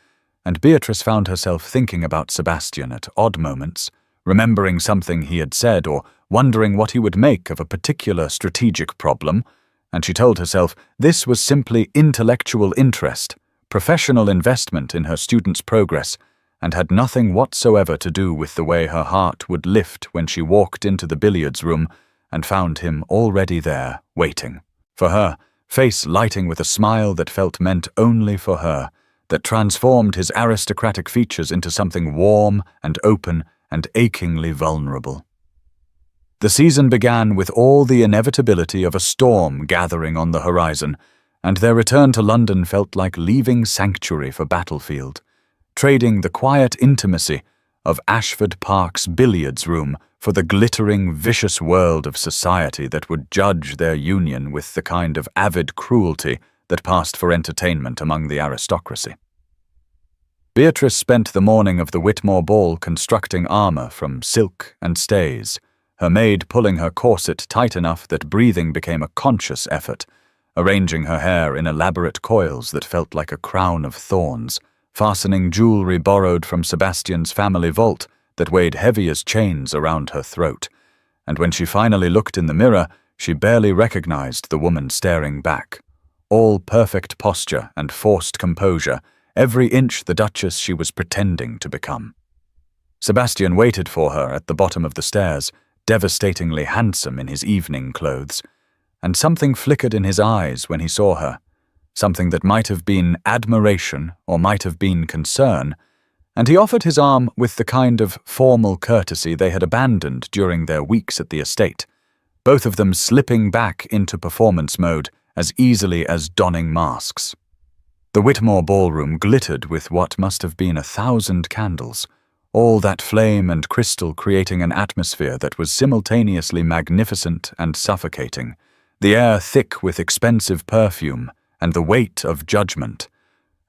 and Beatrice found herself thinking about Sebastian at odd moments, remembering something he had said or wondering what he would make of a particular strategic problem, and she told herself this was simply intellectual interest, professional investment in her student's progress, and had nothing whatsoever to do with the way her heart would lift when she walked into the billiards room and found him already there, waiting. For her, face lighting with a smile that felt meant only for her, that transformed his aristocratic features into something warm and open and achingly vulnerable. The season began with all the inevitability of a storm gathering on the horizon, and their return to London felt like leaving sanctuary for battlefield, trading the quiet intimacy of Ashford Park's billiards room for the glittering, vicious world of society that would judge their union with the kind of avid cruelty that passed for entertainment among the aristocracy. Beatrice spent the morning of the Whitmore ball constructing armor from silk and stays, her maid pulling her corset tight enough that breathing became a conscious effort, arranging her hair in elaborate coils that felt like a crown of thorns, fastening jewelry borrowed from Sebastian's family vault that weighed heavy as chains around her throat, and when she finally looked in the mirror, she barely recognized the woman staring back. All perfect posture and forced composure, every inch the Duchess she was pretending to become. Sebastian waited for her at the bottom of the stairs, devastatingly handsome in his evening clothes, and something flickered in his eyes when he saw her, something that might have been admiration or might have been concern, and he offered his arm with the kind of formal courtesy they had abandoned during their weeks at the estate, both of them slipping back into performance mode as easily as donning masks. The Whitmore ballroom glittered with what must have been 1,000 candles, all that flame and crystal creating an atmosphere that was simultaneously magnificent and suffocating, the air thick with expensive perfume and the weight of judgment.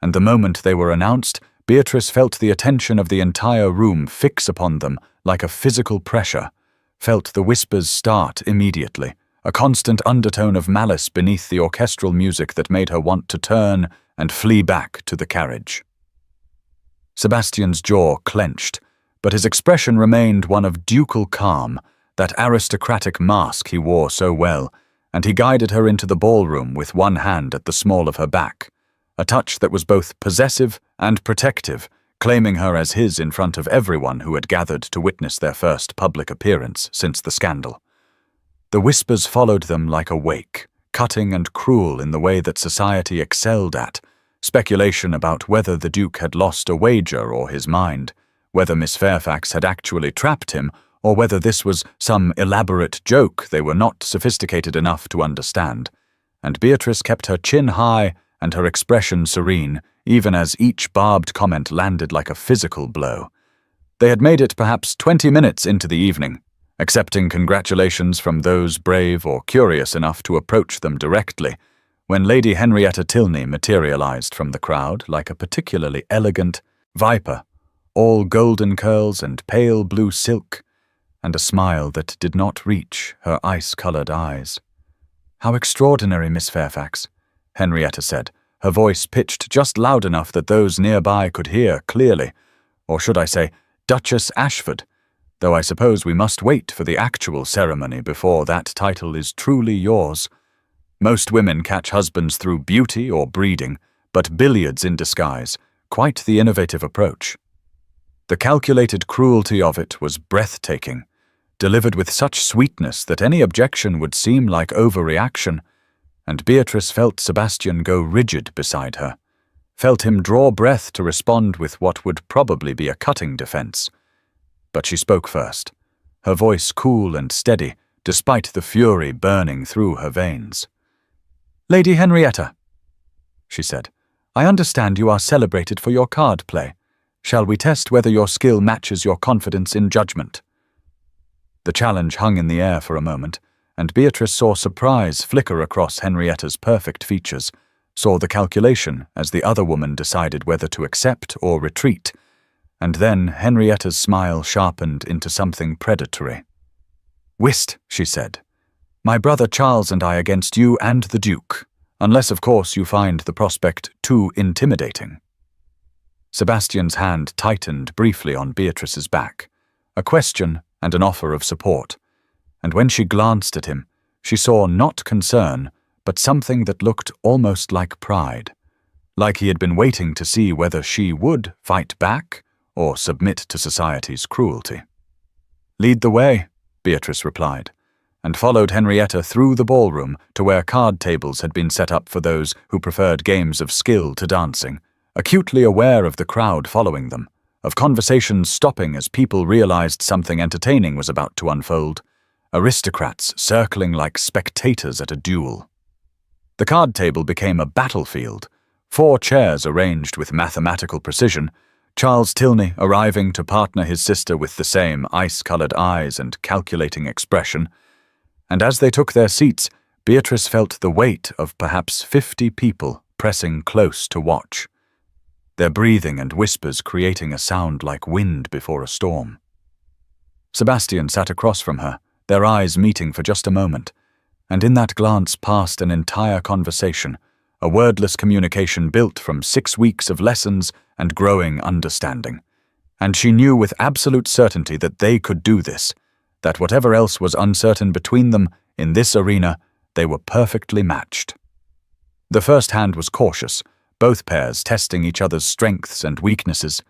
And the moment they were announced, Beatrice felt the attention of the entire room fix upon them like a physical pressure, felt the whispers start immediately, a constant undertone of malice beneath the orchestral music that made her want to turn and flee back to the carriage. Sebastian's jaw clenched, but his expression remained one of ducal calm, that aristocratic mask he wore so well, and he guided her into the ballroom with one hand at the small of her back, a touch that was both possessive and protective, claiming her as his in front of everyone who had gathered to witness their first public appearance since the scandal. The whispers followed them like a wake, cutting and cruel in the way that society excelled at, speculation about whether the Duke had lost a wager or his mind, whether Miss Fairfax had actually trapped him, or whether this was some elaborate joke they were not sophisticated enough to understand, and Beatrice kept her chin high and her expression serene, even as each barbed comment landed like a physical blow. They had made it perhaps 20 minutes into the evening, accepting congratulations from those brave or curious enough to approach them directly, when Lady Henrietta Tilney materialized from the crowd like a particularly elegant viper, all golden curls and pale blue silk, and a smile that did not reach her ice-colored eyes. "How extraordinary, Miss Fairfax," Henrietta said, her voice pitched just loud enough that those nearby could hear clearly, or should I say, Duchess Ashford, though I suppose we must wait for the actual ceremony before that title is truly yours. Most women catch husbands through beauty or breeding, but billiards in disguise, quite the innovative approach. The calculated cruelty of it was breathtaking, delivered with such sweetness that any objection would seem like overreaction, and Beatrice felt Sebastian go rigid beside her, felt him draw breath to respond with what would probably be a cutting defense. But she spoke first, her voice cool and steady, despite the fury burning through her veins. "Lady Henrietta," she said, "I understand you are celebrated for your card play. Shall we test whether your skill matches your confidence in judgment?" The challenge hung in the air for a moment, and Beatrice saw surprise flicker across Henrietta's perfect features, saw the calculation as the other woman decided whether to accept or retreat, and then Henrietta's smile sharpened into something predatory. "Whist," she said. "My brother Charles and I against you and the Duke, unless of course you find the prospect too intimidating." Sebastian's hand tightened briefly on Beatrice's back, a question and an offer of support, and when she glanced at him, she saw not concern, but something that looked almost like pride, like he had been waiting to see whether she would fight back or submit to society's cruelty. "Lead the way," Beatrice replied, and followed Henrietta through the ballroom to where card tables had been set up for those who preferred games of skill to dancing, acutely aware of the crowd following them, of conversations stopping as people realized something entertaining was about to unfold, aristocrats circling like spectators at a duel. The card table became a battlefield, 4 chairs arranged with mathematical precision, Charles Tilney arriving to partner his sister with the same ice-colored eyes and calculating expression, and as they took their seats, Beatrice felt the weight of perhaps 50 people pressing close to watch, their breathing and whispers creating a sound like wind before a storm. Sebastian sat across from her, their eyes meeting for just a moment, and in that glance passed an entire conversation, a wordless communication built from 6 weeks of lessons and growing understanding. And she knew with absolute certainty that they could do this, that whatever else was uncertain between them, in this arena, they were perfectly matched. The first hand was cautious, both pairs testing each other's strengths and weaknesses,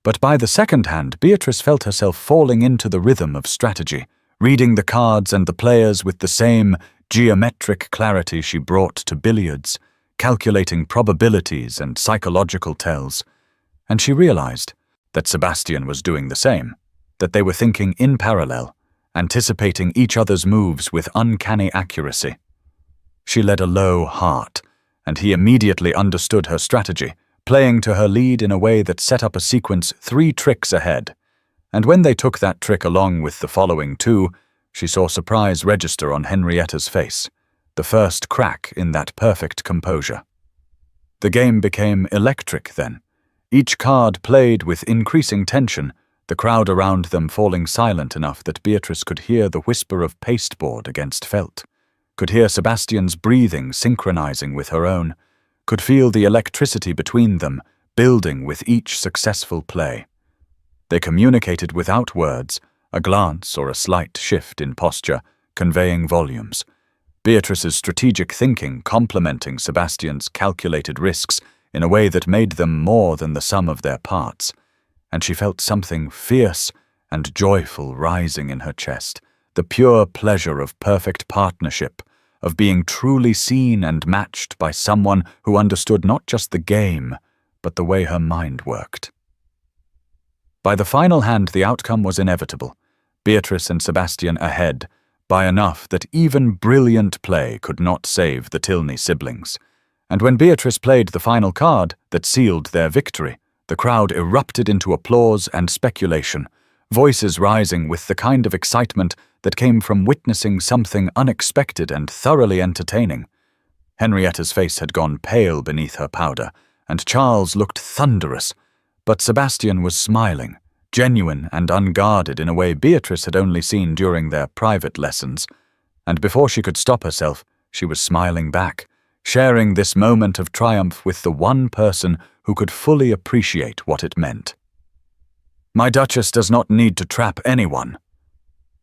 but by the second hand, Beatrice felt herself falling into the rhythm of strategy, reading the cards and the players with the same geometric clarity she brought to billiards, calculating probabilities and psychological tells, and she realized that Sebastian was doing the same, that they were thinking in parallel, anticipating each other's moves with uncanny accuracy. She led a low heart, and he immediately understood her strategy, playing to her lead in a way that set up a sequence 3 tricks ahead. And when they took that trick along with the following 2, she saw surprise register on Henrietta's face, the first crack in that perfect composure. The game became electric then, each card played with increasing tension, the crowd around them falling silent enough that Beatrice could hear the whisper of pasteboard against felt, could hear Sebastian's breathing synchronizing with her own, could feel the electricity between them building with each successful play. They communicated without words, a glance or a slight shift in posture, conveying volumes. Beatrice's strategic thinking complementing Sebastian's calculated risks in a way that made them more than the sum of their parts, and she felt something fierce and joyful rising in her chest, the pure pleasure of perfect partnership, of being truly seen and matched by someone who understood not just the game, but the way her mind worked. By the final hand, the outcome was inevitable. Beatrice and Sebastian ahead, by enough that even brilliant play could not save the Tilney siblings. And when Beatrice played the final card that sealed their victory, the crowd erupted into applause and speculation, voices rising with the kind of excitement that came from witnessing something unexpected and thoroughly entertaining. Henrietta's face had gone pale beneath her powder, and Charles looked thunderous, but Sebastian was smiling, genuine and unguarded in a way Beatrice had only seen during their private lessons, and before she could stop herself, she was smiling back, sharing this moment of triumph with the one person who could fully appreciate what it meant. "My Duchess does not need to trap anyone,"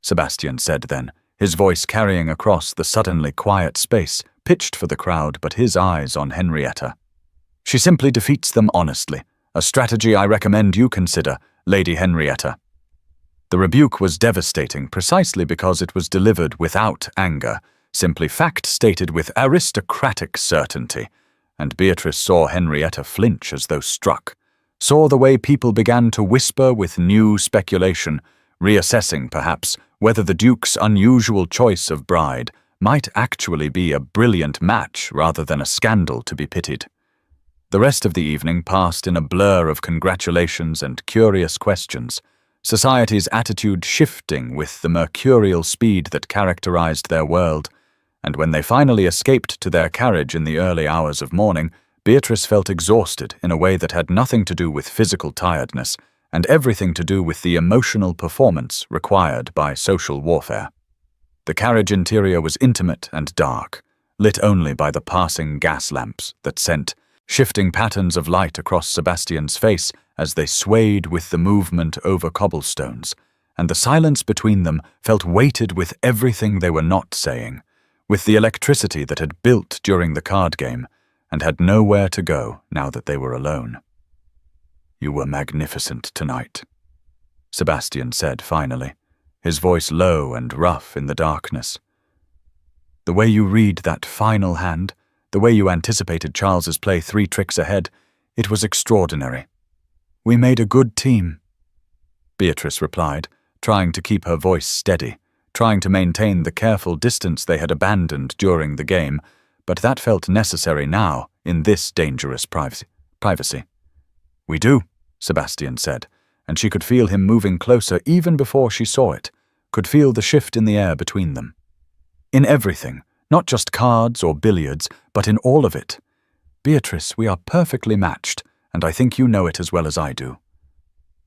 Sebastian said then, his voice carrying across the suddenly quiet space, pitched for the crowd but his eyes on Henrietta. "She simply defeats them honestly, a strategy I recommend you consider, Lady Henrietta." The rebuke was devastating precisely because it was delivered without anger, simply fact stated with aristocratic certainty, and Beatrice saw Henrietta flinch as though struck, saw the way people began to whisper with new speculation, reassessing, perhaps, whether the Duke's unusual choice of bride might actually be a brilliant match rather than a scandal to be pitied. The rest of the evening passed in a blur of congratulations and curious questions, society's attitude shifting with the mercurial speed that characterized their world, and when they finally escaped to their carriage in the early hours of morning, Beatrice felt exhausted in a way that had nothing to do with physical tiredness and everything to do with the emotional performance required by social warfare. The carriage interior was intimate and dark, lit only by the passing gas lamps that sent shifting patterns of light across Sebastian's face as they swayed with the movement over cobblestones, and the silence between them felt weighted with everything they were not saying, with the electricity that had built during the card game, and had nowhere to go now that they were alone. "You were magnificent tonight," Sebastian said finally, his voice low and rough in the darkness. "The way you read that final hand, the way you anticipated Charles's play 3 tricks ahead, it was extraordinary. We made a good team," Beatrice replied, trying to keep her voice steady, trying to maintain the careful distance they had abandoned during the game, but that felt necessary now in this dangerous privacy. "We do," Sebastian said, and she could feel him moving closer even before she saw it, could feel the shift in the air between them. In everything, not just cards or billiards, but in all of it. "Beatrice, we are perfectly matched, and I think you know it as well as I do."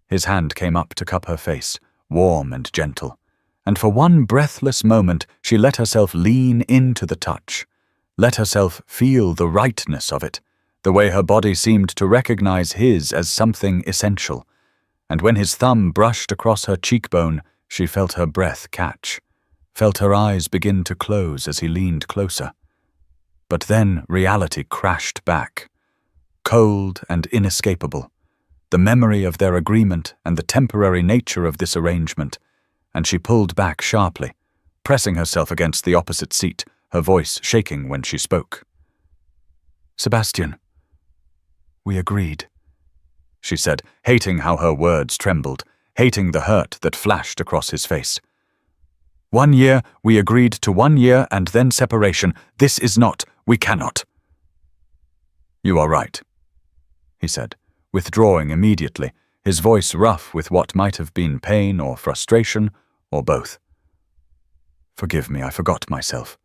His hand came up to cup her face, warm and gentle, and for one breathless moment she let herself lean into the touch, let herself feel the rightness of it, the way her body seemed to recognize his as something essential, and when his thumb brushed across her cheekbone, she felt her breath catch, felt her eyes begin to close as he leaned closer. But then reality crashed back, cold and inescapable, the memory of their agreement and the temporary nature of this arrangement, and she pulled back sharply, pressing herself against the opposite seat, her voice shaking when she spoke. "Sebastian, we agreed," she said, hating how her words trembled, hating the hurt that flashed across his face. 1 year, we agreed to 1 year and then separation. This is not, we cannot." "You are right," he said, withdrawing immediately, his voice rough with what might have been pain or frustration, or both. "Forgive me, I forgot myself."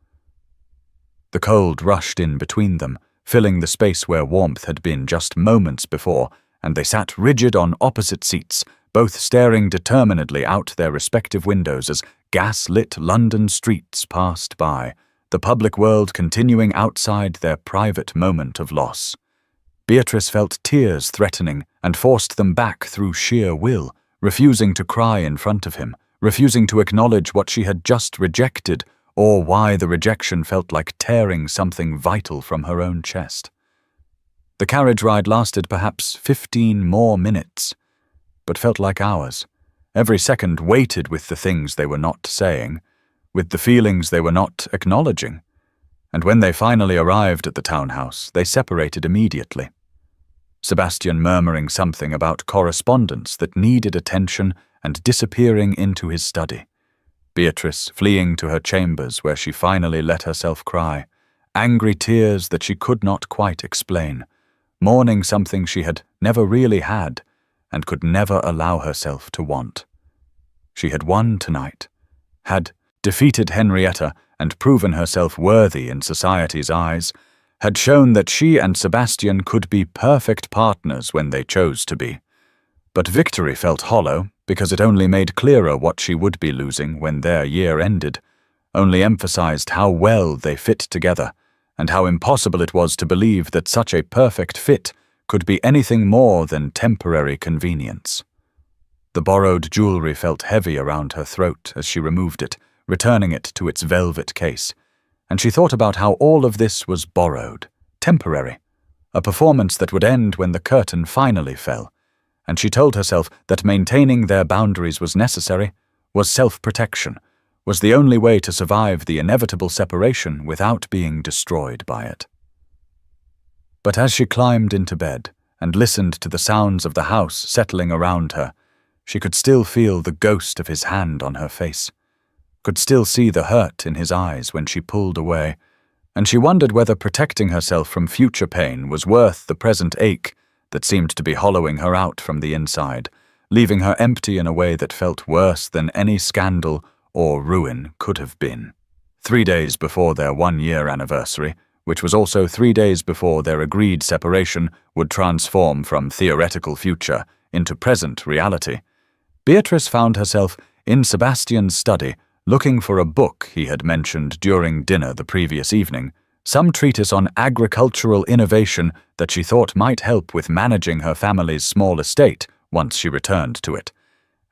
The cold rushed in between them, filling the space where warmth had been just moments before, and they sat rigid on opposite seats, both staring determinedly out their respective windows as gas-lit London streets passed by, the public world continuing outside their private moment of loss. Beatrice felt tears threatening and forced them back through sheer will, refusing to cry in front of him, refusing to acknowledge what she had just rejected, or why the rejection felt like tearing something vital from her own chest. The carriage ride lasted perhaps 15 more minutes, but felt like hours. Every second weighted with the things they were not saying, with the feelings they were not acknowledging. And when they finally arrived at the townhouse, they separated immediately. Sebastian murmuring something about correspondence that needed attention and disappearing into his study. Beatrice fleeing to her chambers where she finally let herself cry, angry tears that she could not quite explain, mourning something she had never really had and could never allow herself to want. She had won tonight, had defeated Henrietta and proven herself worthy in society's eyes, had shown that she and Sebastian could be perfect partners when they chose to be. But victory felt hollow because it only made clearer what she would be losing when their year ended, only emphasized how well they fit together, and how impossible it was to believe that such a perfect fit could be anything more than temporary convenience. The borrowed jewelry felt heavy around her throat as she removed it, returning it to its velvet case, and she thought about how all of this was borrowed, temporary, a performance that would end when the curtain finally fell, and she told herself that maintaining their boundaries was necessary, was self-protection, was the only way to survive the inevitable separation without being destroyed by it. But as she climbed into bed and listened to the sounds of the house settling around her, she could still feel the ghost of his hand on her face, could still see the hurt in his eyes when she pulled away, and she wondered whether protecting herself from future pain was worth the present ache that seemed to be hollowing her out from the inside, leaving her empty in a way that felt worse than any scandal or ruin could have been. 3 days before their 1-year anniversary, which was also 3 days before their agreed separation would transform from theoretical future into present reality, Beatrice found herself in Sebastian's study looking for a book he had mentioned during dinner the previous evening, some treatise on agricultural innovation that she thought might help with managing her family's small estate once she returned to it.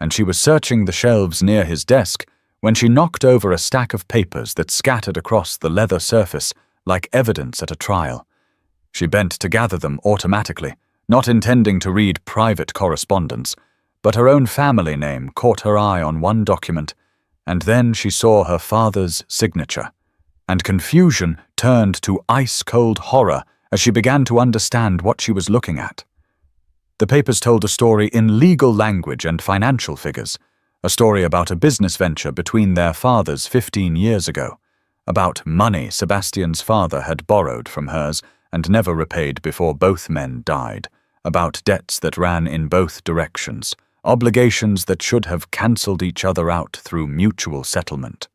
And she was searching the shelves near his desk when she knocked over a stack of papers that scattered across the leather surface like evidence at a trial. She bent to gather them automatically, not intending to read private correspondence, but her own family name caught her eye on one document, and then she saw her father's signature, and confusion turned to ice-cold horror as she began to understand what she was looking at. The papers told a story in legal language and financial figures, a story about a business venture between their fathers 15 years ago, about money Sebastian's father had borrowed from hers and never repaid before both men died, about debts that ran in both directions, obligations that should have cancelled each other out through mutual settlement.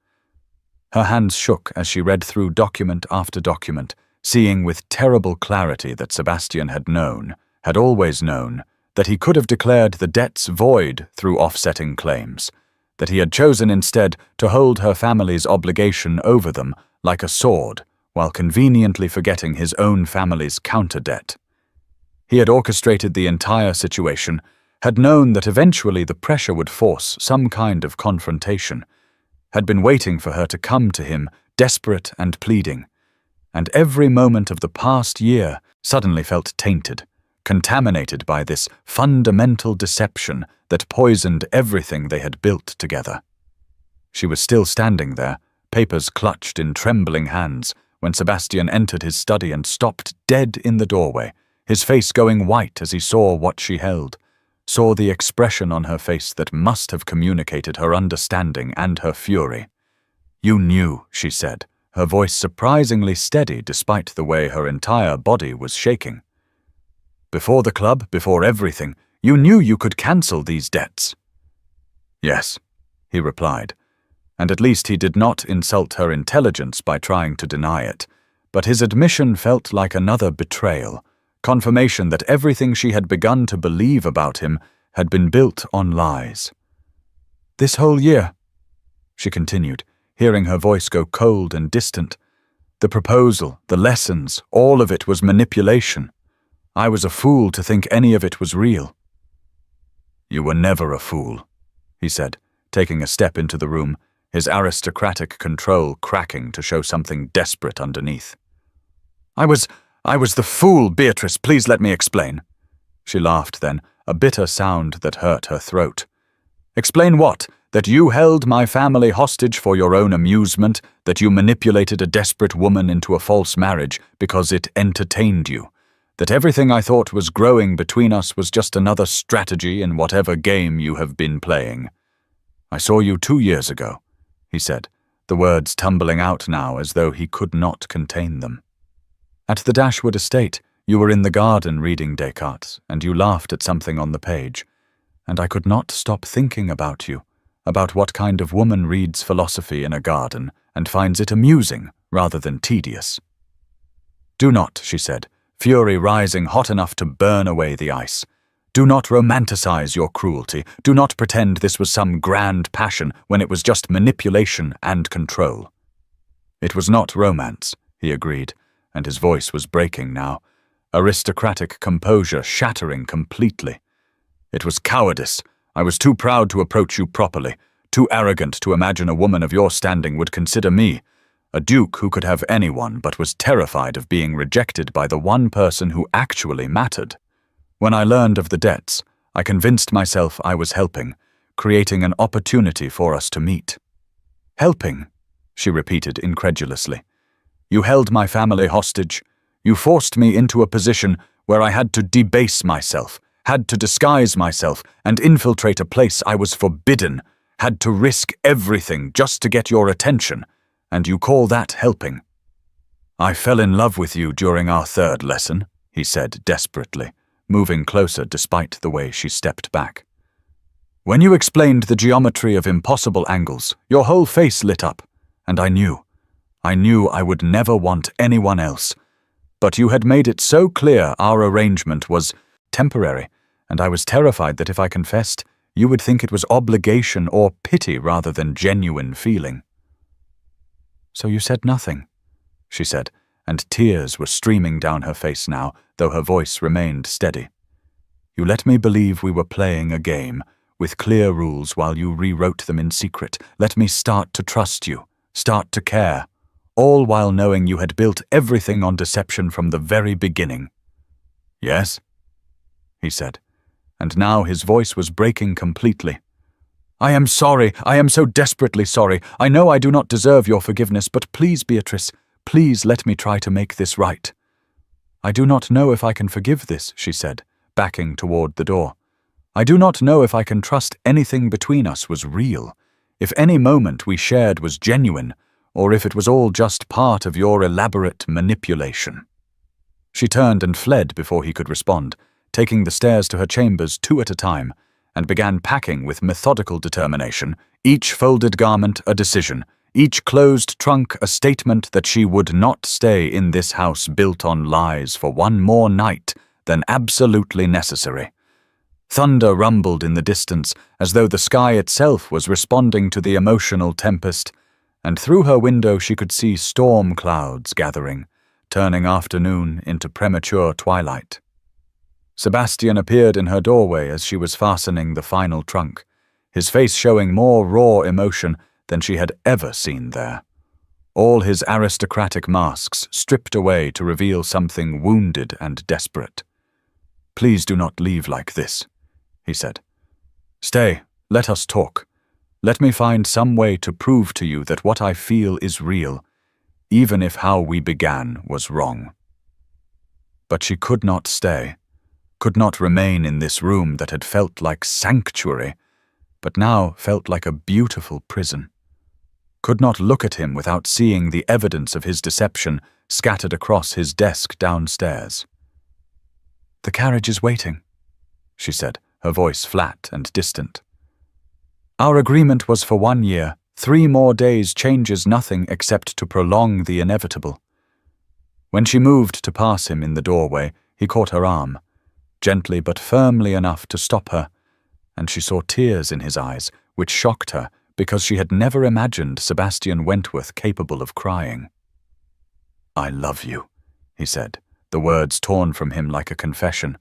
Her hands shook as she read through document after document, seeing with terrible clarity that Sebastian had always known, that he could have declared the debts void through offsetting claims, that he had chosen instead to hold her family's obligation over them like a sword, while conveniently forgetting his own family's counter-debt. He had orchestrated the entire situation, had known that eventually the pressure would force some kind of confrontation, had been waiting for her to come to him, desperate and pleading, and every moment of the past year suddenly felt tainted, contaminated by this fundamental deception that poisoned everything they had built together. She was still standing there, papers clutched in trembling hands, when Sebastian entered his study and stopped dead in the doorway, his face going white as he saw what she held, saw the expression on her face that must have communicated her understanding and her fury. "You knew," she said, her voice surprisingly steady despite the way her entire body was shaking. "Before the club, before everything, you knew you could cancel these debts." "Yes," he replied, and at least he did not insult her intelligence by trying to deny it, but his admission felt like another betrayal, confirmation that everything she had begun to believe about him had been built on lies. "This whole year," she continued, hearing her voice go cold and distant. "The proposal, the lessons, all of it was manipulation. I was a fool to think any of it was real." "You were never a fool," he said, taking a step into the room, his aristocratic control cracking to show something desperate underneath. I was the fool, Beatrice, please let me explain." She laughed then, a bitter sound that hurt her throat. "Explain what? That you held my family hostage for your own amusement, that you manipulated a desperate woman into a false marriage because it entertained you, that everything I thought was growing between us was just another strategy in whatever game you have been playing. I saw you 2 years ago," he said, the words tumbling out now as though he could not contain them. "At the Dashwood estate, you were in the garden reading Descartes, and you laughed at something on the page, and I could not stop thinking about you, about what kind of woman reads philosophy in a garden and finds it amusing rather than tedious." "Do not," she said, fury rising hot enough to burn away the ice. "Do not romanticize your cruelty. Do not pretend this was some grand passion when it was just manipulation and control." "It was not romance," he agreed, and his voice was breaking now, aristocratic composure shattering completely. "It was cowardice. I was too proud to approach you properly, too arrogant to imagine a woman of your standing would consider me, a duke who could have anyone but was terrified of being rejected by the one person who actually mattered. When I learned of the debts, I convinced myself I was helping, creating an opportunity for us to meet." "Helping?" she repeated incredulously. "You held my family hostage. You forced me into a position where I had to debase myself, had to disguise myself and infiltrate a place I was forbidden, had to risk everything just to get your attention, and you call that helping?" "I fell in love with you during our 3rd lesson," he said desperately, moving closer despite the way she stepped back. "When you explained the geometry of impossible angles, your whole face lit up, and I knew I would never want anyone else. But you had made it so clear our arrangement was temporary, and I was terrified that if I confessed, you would think it was obligation or pity rather than genuine feeling." "So you said nothing," she said, and tears were streaming down her face now, though her voice remained steady. "You let me believe we were playing a game, with clear rules while you rewrote them in secret. Let me start to trust you, start to care, all while knowing you had built everything on deception from the very beginning." "Yes," he said, and now his voice was breaking completely. "I am sorry. I am so desperately sorry. I know I do not deserve your forgiveness, but please, Beatrice, please let me try to make this right." "I do not know if I can forgive this," she said, backing toward the door. "I do not know if I can trust anything between us was real, if any moment we shared was genuine, or if it was all just part of your elaborate manipulation." She turned and fled before he could respond, taking the stairs to her chambers 2 at a time, and began packing with methodical determination, each folded garment a decision, each closed trunk a statement that she would not stay in this house built on lies for one more night than absolutely necessary. Thunder rumbled in the distance, as though the sky itself was responding to the emotional tempest, and through her window she could see storm clouds gathering, turning afternoon into premature twilight. Sebastian appeared in her doorway as she was fastening the final trunk, his face showing more raw emotion than she had ever seen there. All his aristocratic masks stripped away to reveal something wounded and desperate. "Please do not leave like this," he said. "Stay, let us talk. Let me find some way to prove to you that what I feel is real, even if how we began was wrong." But she could not stay, could not remain in this room that had felt like sanctuary, but now felt like a beautiful prison. Could not look at him without seeing the evidence of his deception scattered across his desk downstairs. "The carriage is waiting," she said, her voice flat and distant. "Our agreement was for 1 year. 3 more days changes nothing except to prolong the inevitable." When she moved to pass him in the doorway, he caught her arm, gently but firmly enough to stop her, and she saw tears in his eyes, which shocked her because she had never imagined Sebastian Wentworth capable of crying. "I love you," he said, the words torn from him like a confession.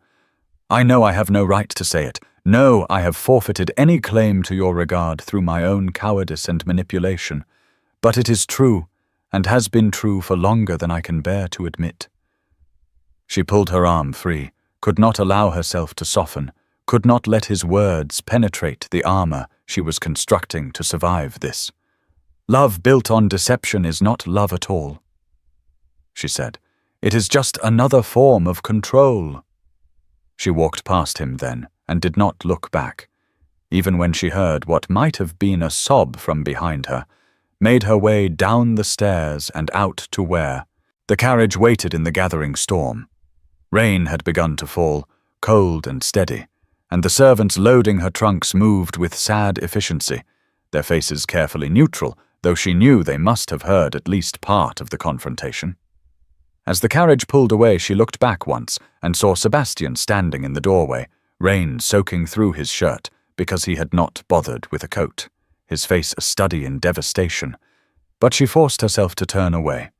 "I know I have no right to say it. No, I have forfeited any claim to your regard through my own cowardice and manipulation. But it is true, and has been true for longer than I can bear to admit." She pulled her arm free, could not allow herself to soften, could not let his words penetrate the armor she was constructing to survive this. "Love built on deception is not love at all," she said. "It is just another form of control." She walked past him then, and did not look back, even when she heard what might have been a sob from behind her, made her way down the stairs and out to where the carriage waited in the gathering storm. Rain had begun to fall, cold and steady, and the servants loading her trunks moved with sad efficiency, their faces carefully neutral, though she knew they must have heard at least part of the confrontation. As the carriage pulled away, she looked back once and saw Sebastian standing in the doorway, rain soaking through his shirt because he had not bothered with a coat, his face a study in devastation. But she forced herself to turn away,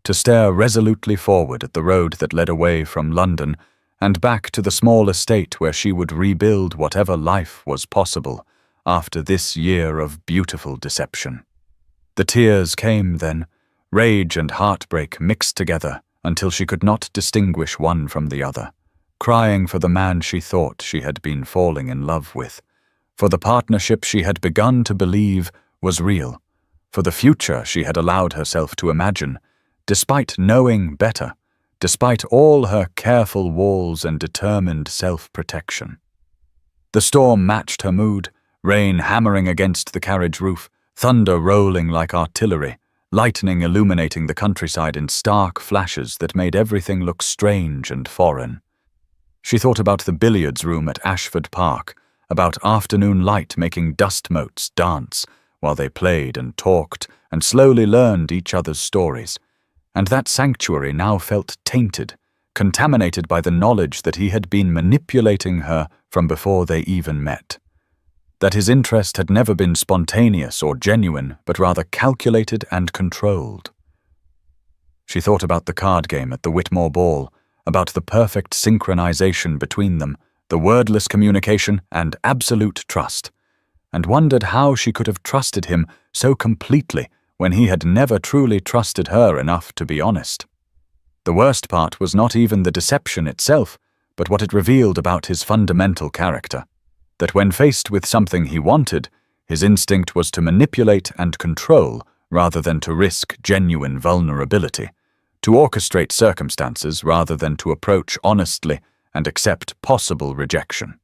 to stare resolutely forward at the road that led away from London and back to the small estate where she would rebuild whatever life was possible after this year of beautiful deception. The tears came then, rage and heartbreak mixed together until she could not distinguish one from the other, crying for the man she thought she had been falling in love with, for the partnership she had begun to believe was real, for the future she had allowed herself to imagine, despite knowing better, despite all her careful walls and determined self-protection. The storm matched her mood, rain hammering against the carriage roof, thunder rolling like artillery, lightning illuminating the countryside in stark flashes that made everything look strange and foreign. She thought about the billiards room at Ashford Park, about afternoon light making dust motes dance while they played and talked and slowly learned each other's stories. And that sanctuary now felt tainted, contaminated by the knowledge that he had been manipulating her from before they even met. That his interest had never been spontaneous or genuine, but rather calculated and controlled. She thought about the card game at the Whitmore ball, about the perfect synchronization between them, the wordless communication and absolute trust, and wondered how she could have trusted him so completely when he had never truly trusted her enough to be honest. The worst part was not even the deception itself, but what it revealed about his fundamental character. That when faced with something he wanted, his instinct was to manipulate and control rather than to risk genuine vulnerability, to orchestrate circumstances rather than to approach honestly and accept possible rejection.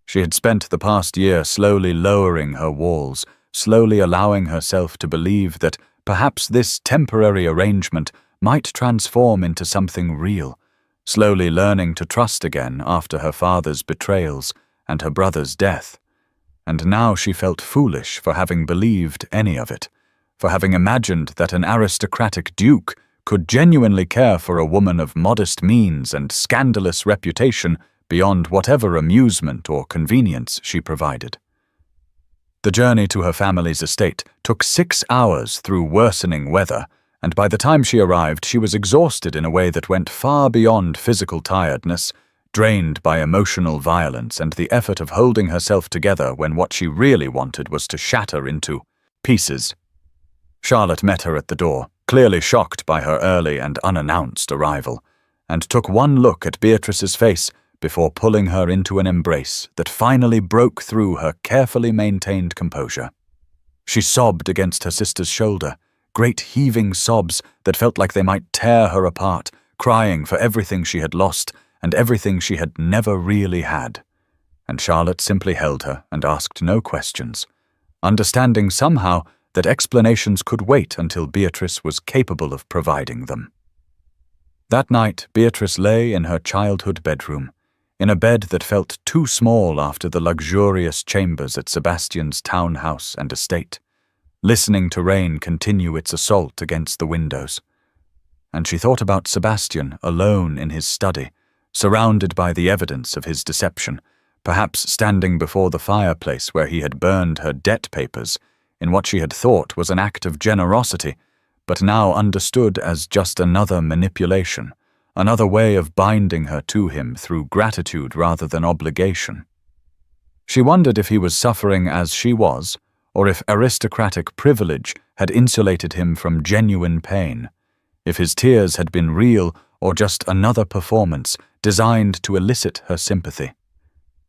She had spent the past year slowly lowering her walls, slowly allowing herself to believe that perhaps this temporary arrangement might transform into something real, slowly learning to trust again after her father's betrayals and her brother's death. And now she felt foolish for having believed any of it, for having imagined that an aristocratic duke could genuinely care for a woman of modest means and scandalous reputation beyond whatever amusement or convenience she provided. The journey to her family's estate took 6 hours through worsening weather, and by the time she arrived she was exhausted in a way that went far beyond physical tiredness, drained by emotional violence and the effort of holding herself together when what she really wanted was to shatter into pieces. Charlotte met her at the door, clearly shocked by her early and unannounced arrival, and took one look at Beatrice's face before pulling her into an embrace that finally broke through her carefully maintained composure. She sobbed against her sister's shoulder, great heaving sobs that felt like they might tear her apart, crying for everything she had lost and everything she had never really had. And Charlotte simply held her and asked no questions, understanding somehow that explanations could wait until Beatrice was capable of providing them. That night, Beatrice lay in her childhood bedroom, in a bed that felt too small after the luxurious chambers at Sebastian's townhouse and estate, listening to rain continue its assault against the windows. And she thought about Sebastian alone in his study, surrounded by the evidence of his deception, perhaps standing before the fireplace where he had burned her debt papers in what she had thought was an act of generosity, but now understood as just another manipulation, another way of binding her to him through gratitude rather than obligation. She wondered if he was suffering as she was, or if aristocratic privilege had insulated him from genuine pain, if his tears had been real or just another performance designed to elicit her sympathy.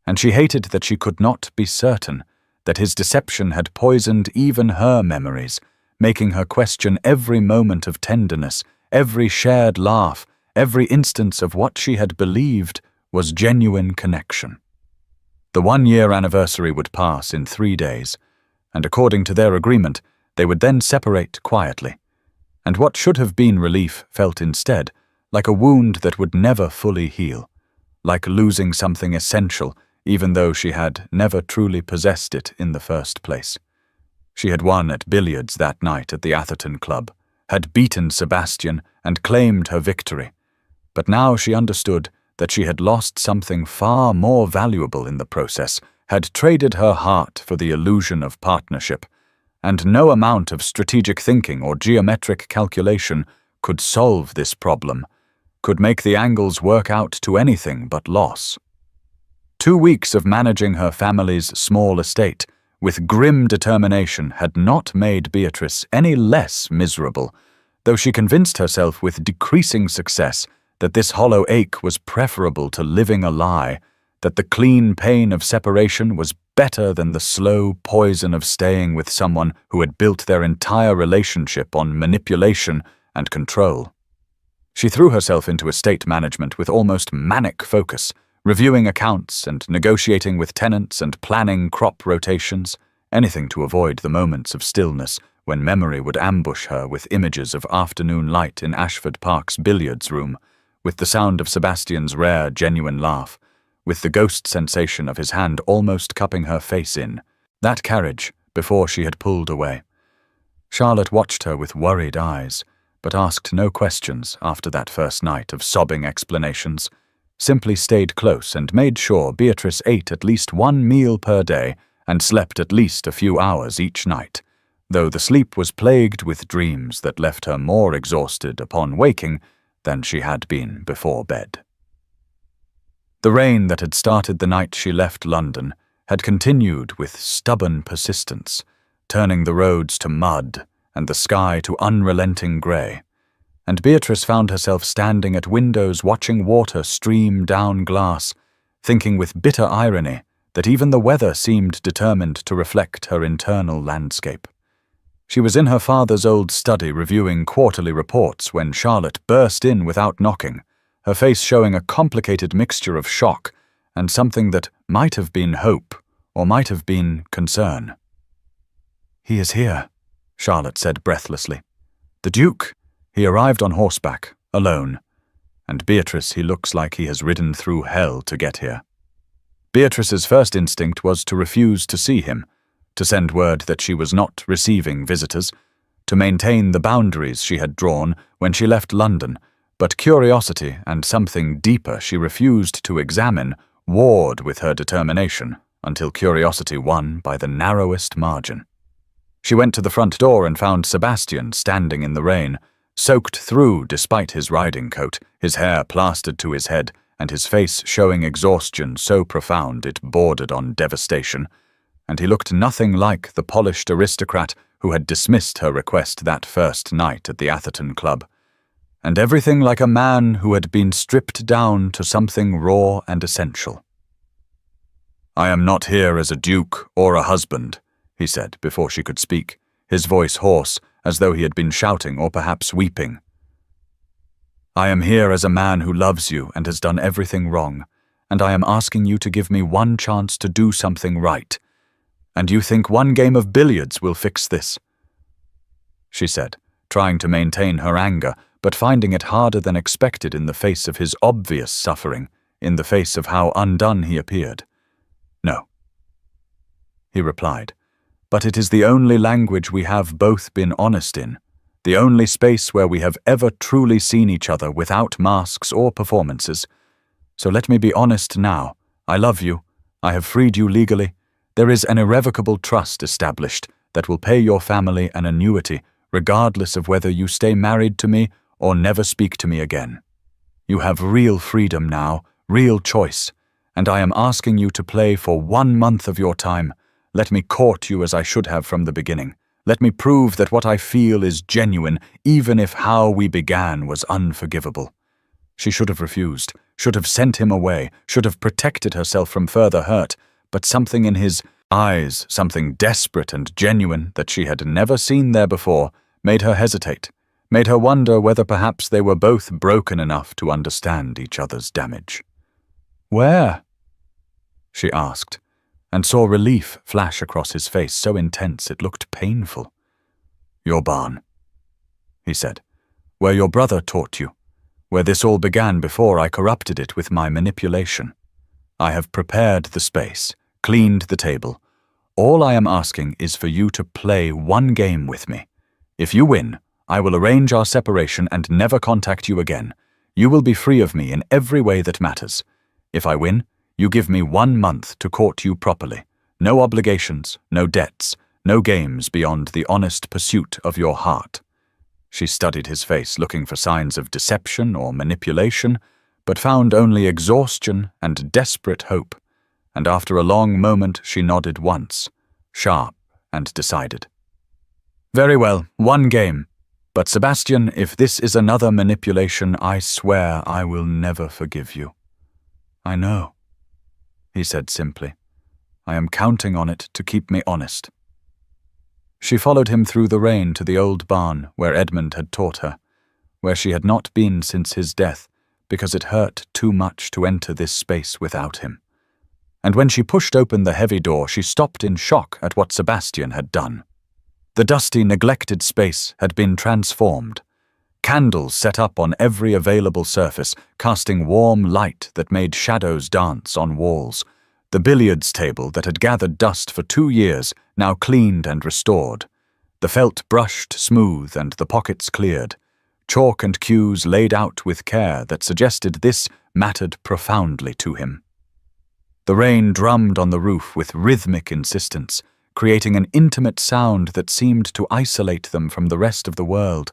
And she hated that she could not be certain, that his deception had poisoned even her memories, making her question every moment of tenderness, every shared laugh, every instance of what she had believed was genuine connection. The 1-year anniversary would pass in 3 days, and according to their agreement, they would then separate quietly. And what should have been relief felt instead like a wound that would never fully heal, like losing something essential, even though she had never truly possessed it in the first place. She had won at billiards that night at the Ashford Club, had beaten Sebastian and claimed her victory, but now she understood that she had lost something far more valuable in the process, had traded her heart for the illusion of partnership, and no amount of strategic thinking or geometric calculation could solve this problem, could make the angles work out to anything but loss. 2 weeks of managing her family's small estate with grim determination had not made Beatrice any less miserable, though she convinced herself with decreasing success that this hollow ache was preferable to living a lie, that the clean pain of separation was better than the slow poison of staying with someone who had built their entire relationship on manipulation and control. She threw herself into estate management with almost manic focus, reviewing accounts and negotiating with tenants and planning crop rotations, anything to avoid the moments of stillness when memory would ambush her with images of afternoon light in Ashford Park's billiards room, with the sound of Sebastian's rare, genuine laugh, with the ghost sensation of his hand almost cupping her face in, that carriage before she had pulled away. Charlotte watched her with worried eyes, but asked no questions after that first night of sobbing explanations, simply stayed close and made sure Beatrice ate at least 1 meal per day and slept at least a few hours each night, though the sleep was plagued with dreams that left her more exhausted upon waking than she had been before bed. The rain that had started the night she left London had continued with stubborn persistence, turning the roads to mud and the sky to unrelenting grey, and Beatrice found herself standing at windows watching water stream down glass, thinking with bitter irony that even the weather seemed determined to reflect her internal landscape. She was in her father's old study reviewing quarterly reports when Charlotte burst in without knocking, her face showing a complicated mixture of shock and something that might have been hope or might have been concern. "He is here," Charlotte said breathlessly. "The Duke. He arrived on horseback, alone. And Beatrice, he looks like he has ridden through hell to get here." Beatrice's first instinct was to refuse to see him, to send word that she was not receiving visitors, to maintain the boundaries she had drawn when she left London, but curiosity and something deeper she refused to examine warred with her determination until curiosity won by the narrowest margin. She went to the front door and found Sebastian standing in the rain, soaked through despite his riding coat, his hair plastered to his head, and his face showing exhaustion so profound it bordered on devastation, and he looked nothing like the polished aristocrat who had dismissed her request that first night at the Ashford Club, and everything like a man who had been stripped down to something raw and essential. "I am not here as a duke or a husband," he said before she could speak, his voice hoarse, as though he had been shouting or perhaps weeping. "I am here as a man who loves you and has done everything wrong, and I am asking you to give me one chance to do something right. And you think one game of billiards will fix this?" she said, trying to maintain her anger, but finding it harder than expected in the face of his obvious suffering, in the face of how undone he appeared. "No," he replied, "but it is the only language we have both been honest in, the only space where we have ever truly seen each other without masks or performances. So let me be honest now. I love you. I have freed you legally. There is an irrevocable trust established that will pay your family an annuity regardless of whether you stay married to me or never speak to me again. You have real freedom now, real choice, and I am asking you to play for 1 month of your time. Let me court you as I should have from the beginning. Let me prove that what I feel is genuine, even if how we began was unforgivable. She should have refused, should have sent him away, should have protected herself from further hurt, but something in his eyes, something desperate and genuine that she had never seen there before, made her hesitate, made her wonder whether perhaps they were both broken enough to understand each other's damage. "Where?" she asked, and saw relief flash across his face so intense it looked painful. "Your barn," he said, "where your brother taught you, where this all began before I corrupted it with my manipulation. I have prepared the space, cleaned the table. All I am asking is for you to play 1 game with me. If you win, I will arrange our separation and never contact you again. You will be free of me in every way that matters. If I win, you give me 1 month to court you properly. No obligations, no debts, no games beyond the honest pursuit of your heart." She studied his face, looking for signs of deception or manipulation, but found only exhaustion and desperate hope, and after a long moment she nodded once, sharp and decided. "Very well, 1 game. But Sebastian, if this is another manipulation, I swear I will never forgive you." "I know," he said simply. "I am counting on it to keep me honest." She followed him through the rain to the old barn where Edmund had taught her, where she had not been since his death because it hurt too much to enter this space without him. And when she pushed open the heavy door, she stopped in shock at what Sebastian had done. The dusty, neglected space had been transformed. Candles set up on every available surface, casting warm light that made shadows dance on walls. The billiards table that had gathered dust for 2 years, now cleaned and restored. The felt brushed smooth and the pockets cleared. Chalk and cues laid out with care that suggested this mattered profoundly to him. The rain drummed on the roof with rhythmic insistence, creating an intimate sound that seemed to isolate them from the rest of the world,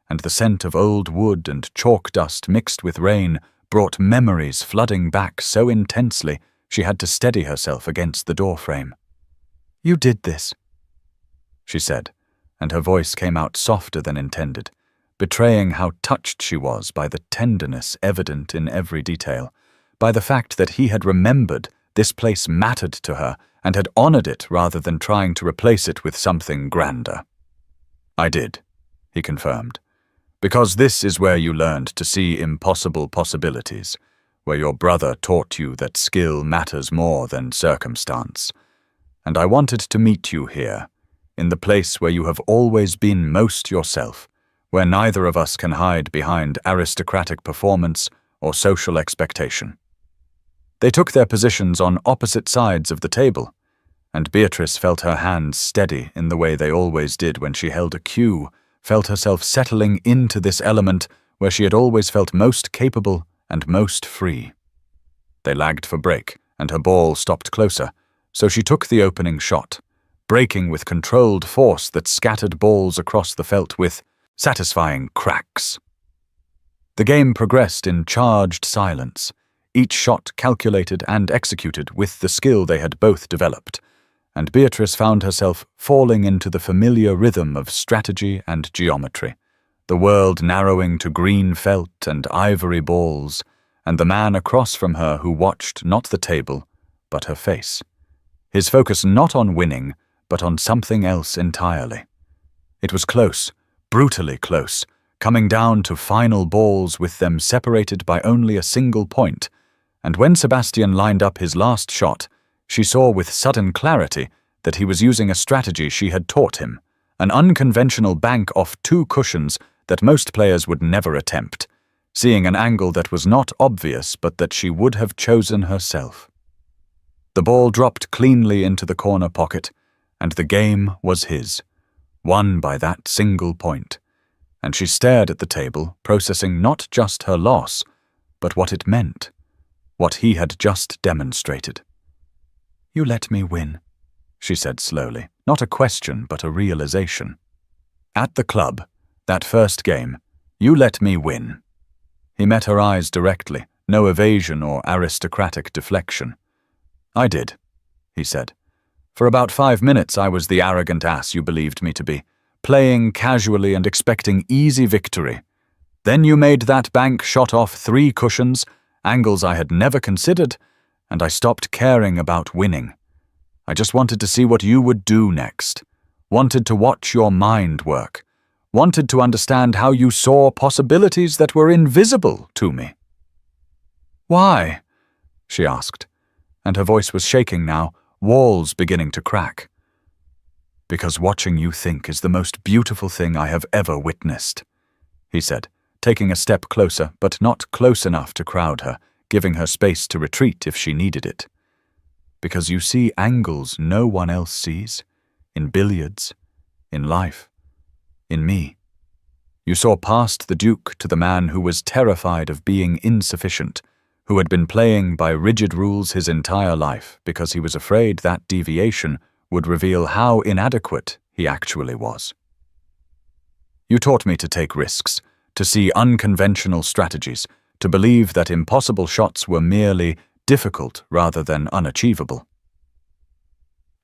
and the scent of old wood and chalk dust mixed with rain brought memories flooding back so intensely she had to steady herself against the doorframe. "You did this," she said, and her voice came out softer than intended, betraying how touched she was by the tenderness evident in every detail, by the fact that he had remembered this place mattered to her and had honored it rather than trying to replace it with something grander. "I did," he confirmed, "because this is where you learned to see impossible possibilities, where your brother taught you that skill matters more than circumstance. And I wanted to meet you here, in the place where you have always been most yourself, where neither of us can hide behind aristocratic performance or social expectation." They took their positions on opposite sides of the table, and Beatrice felt her hands steady in the way they always did when she held a cue, felt herself settling into this element where she had always felt most capable and most free. They lagged for break, and her ball stopped closer, so she took the opening shot, breaking with controlled force that scattered balls across the felt with satisfying cracks. The game progressed in charged silence, each shot calculated and executed with the skill they had both developed, and Beatrice found herself falling into the familiar rhythm of strategy and geometry, the world narrowing to green felt and ivory balls, and the man across from her who watched not the table, but her face, his focus not on winning, but on something else entirely. It was close, brutally close, coming down to final balls with them separated by only a single point, and when Sebastian lined up his last shot, she saw with sudden clarity that he was using a strategy she had taught him, an unconventional bank off 2 cushions that most players would never attempt, seeing an angle that was not obvious but that she would have chosen herself. The ball dropped cleanly into the corner pocket, and the game was his, won by that single point, and she stared at the table, processing not just her loss, but what it meant, what he had just demonstrated. You let me win, she said slowly, not a question but a realization. At the club, that first game, you let me win. He met her eyes directly, no evasion or aristocratic deflection. I did, he said. For about 5 minutes I was the arrogant ass you believed me to be, playing casually and expecting easy victory. Then you made that bank shot off 3 cushions, angles I had never considered, and I stopped caring about winning. I just wanted to see what you would do next. Wanted to watch your mind work. Wanted to understand how you saw possibilities that were invisible to me. Why? She asked, and her voice was shaking now, walls beginning to crack. Because watching you think is the most beautiful thing I have ever witnessed, he said, taking a step closer, but not close enough to crowd her, giving her space to retreat if she needed it. Because you see angles no one else sees, in billiards, in life, in me. You saw past the Duke to the man who was terrified of being insufficient, who had been playing by rigid rules his entire life because he was afraid that deviation would reveal how inadequate he actually was. You taught me to take risks, to see unconventional strategies, to believe that impossible shots were merely difficult rather than unachievable.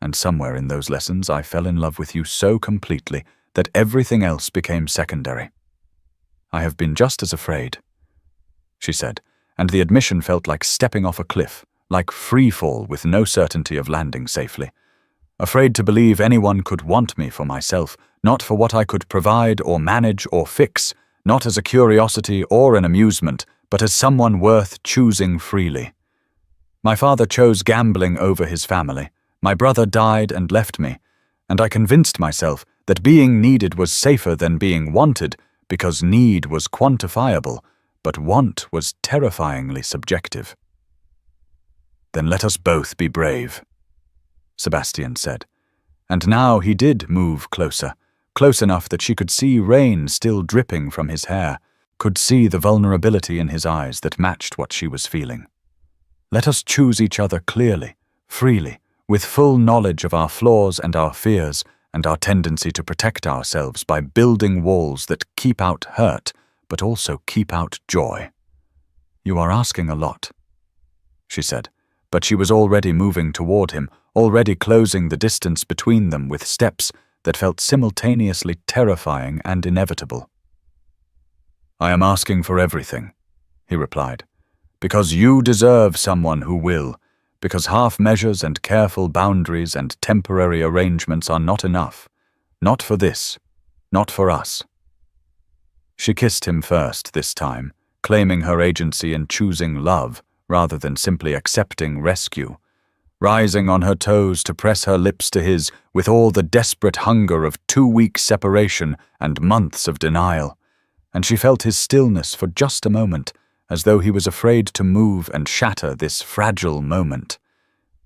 And somewhere in those lessons I fell in love with you so completely that everything else became secondary. I have been just as afraid, she said, and the admission felt like stepping off a cliff, like free fall with no certainty of landing safely. Afraid to believe anyone could want me for myself, not for what I could provide or manage or fix, not as a curiosity or an amusement, but as someone worth choosing freely. My father chose gambling over his family. My brother died and left me, and I convinced myself that being needed was safer than being wanted because need was quantifiable, but want was terrifyingly subjective. Then let us both be brave, Sebastian said. And now he did move closer, close enough that she could see rain still dripping from his hair, could see the vulnerability in his eyes that matched what she was feeling. Let us choose each other clearly, freely, with full knowledge of our flaws and our fears and our tendency to protect ourselves by building walls that keep out hurt, but also keep out joy. You are asking a lot, she said, but she was already moving toward him, already closing the distance between them with steps that felt simultaneously terrifying and inevitable. I am asking for everything, he replied, because you deserve someone who will, because half measures and careful boundaries and temporary arrangements are not enough. Not for this, not for us. She kissed him first this time, claiming her agency in choosing love rather than simply accepting rescue, rising on her toes to press her lips to his with all the desperate hunger of 2 weeks separation and months of denial, and she felt his stillness for just a moment, as though he was afraid to move and shatter this fragile moment.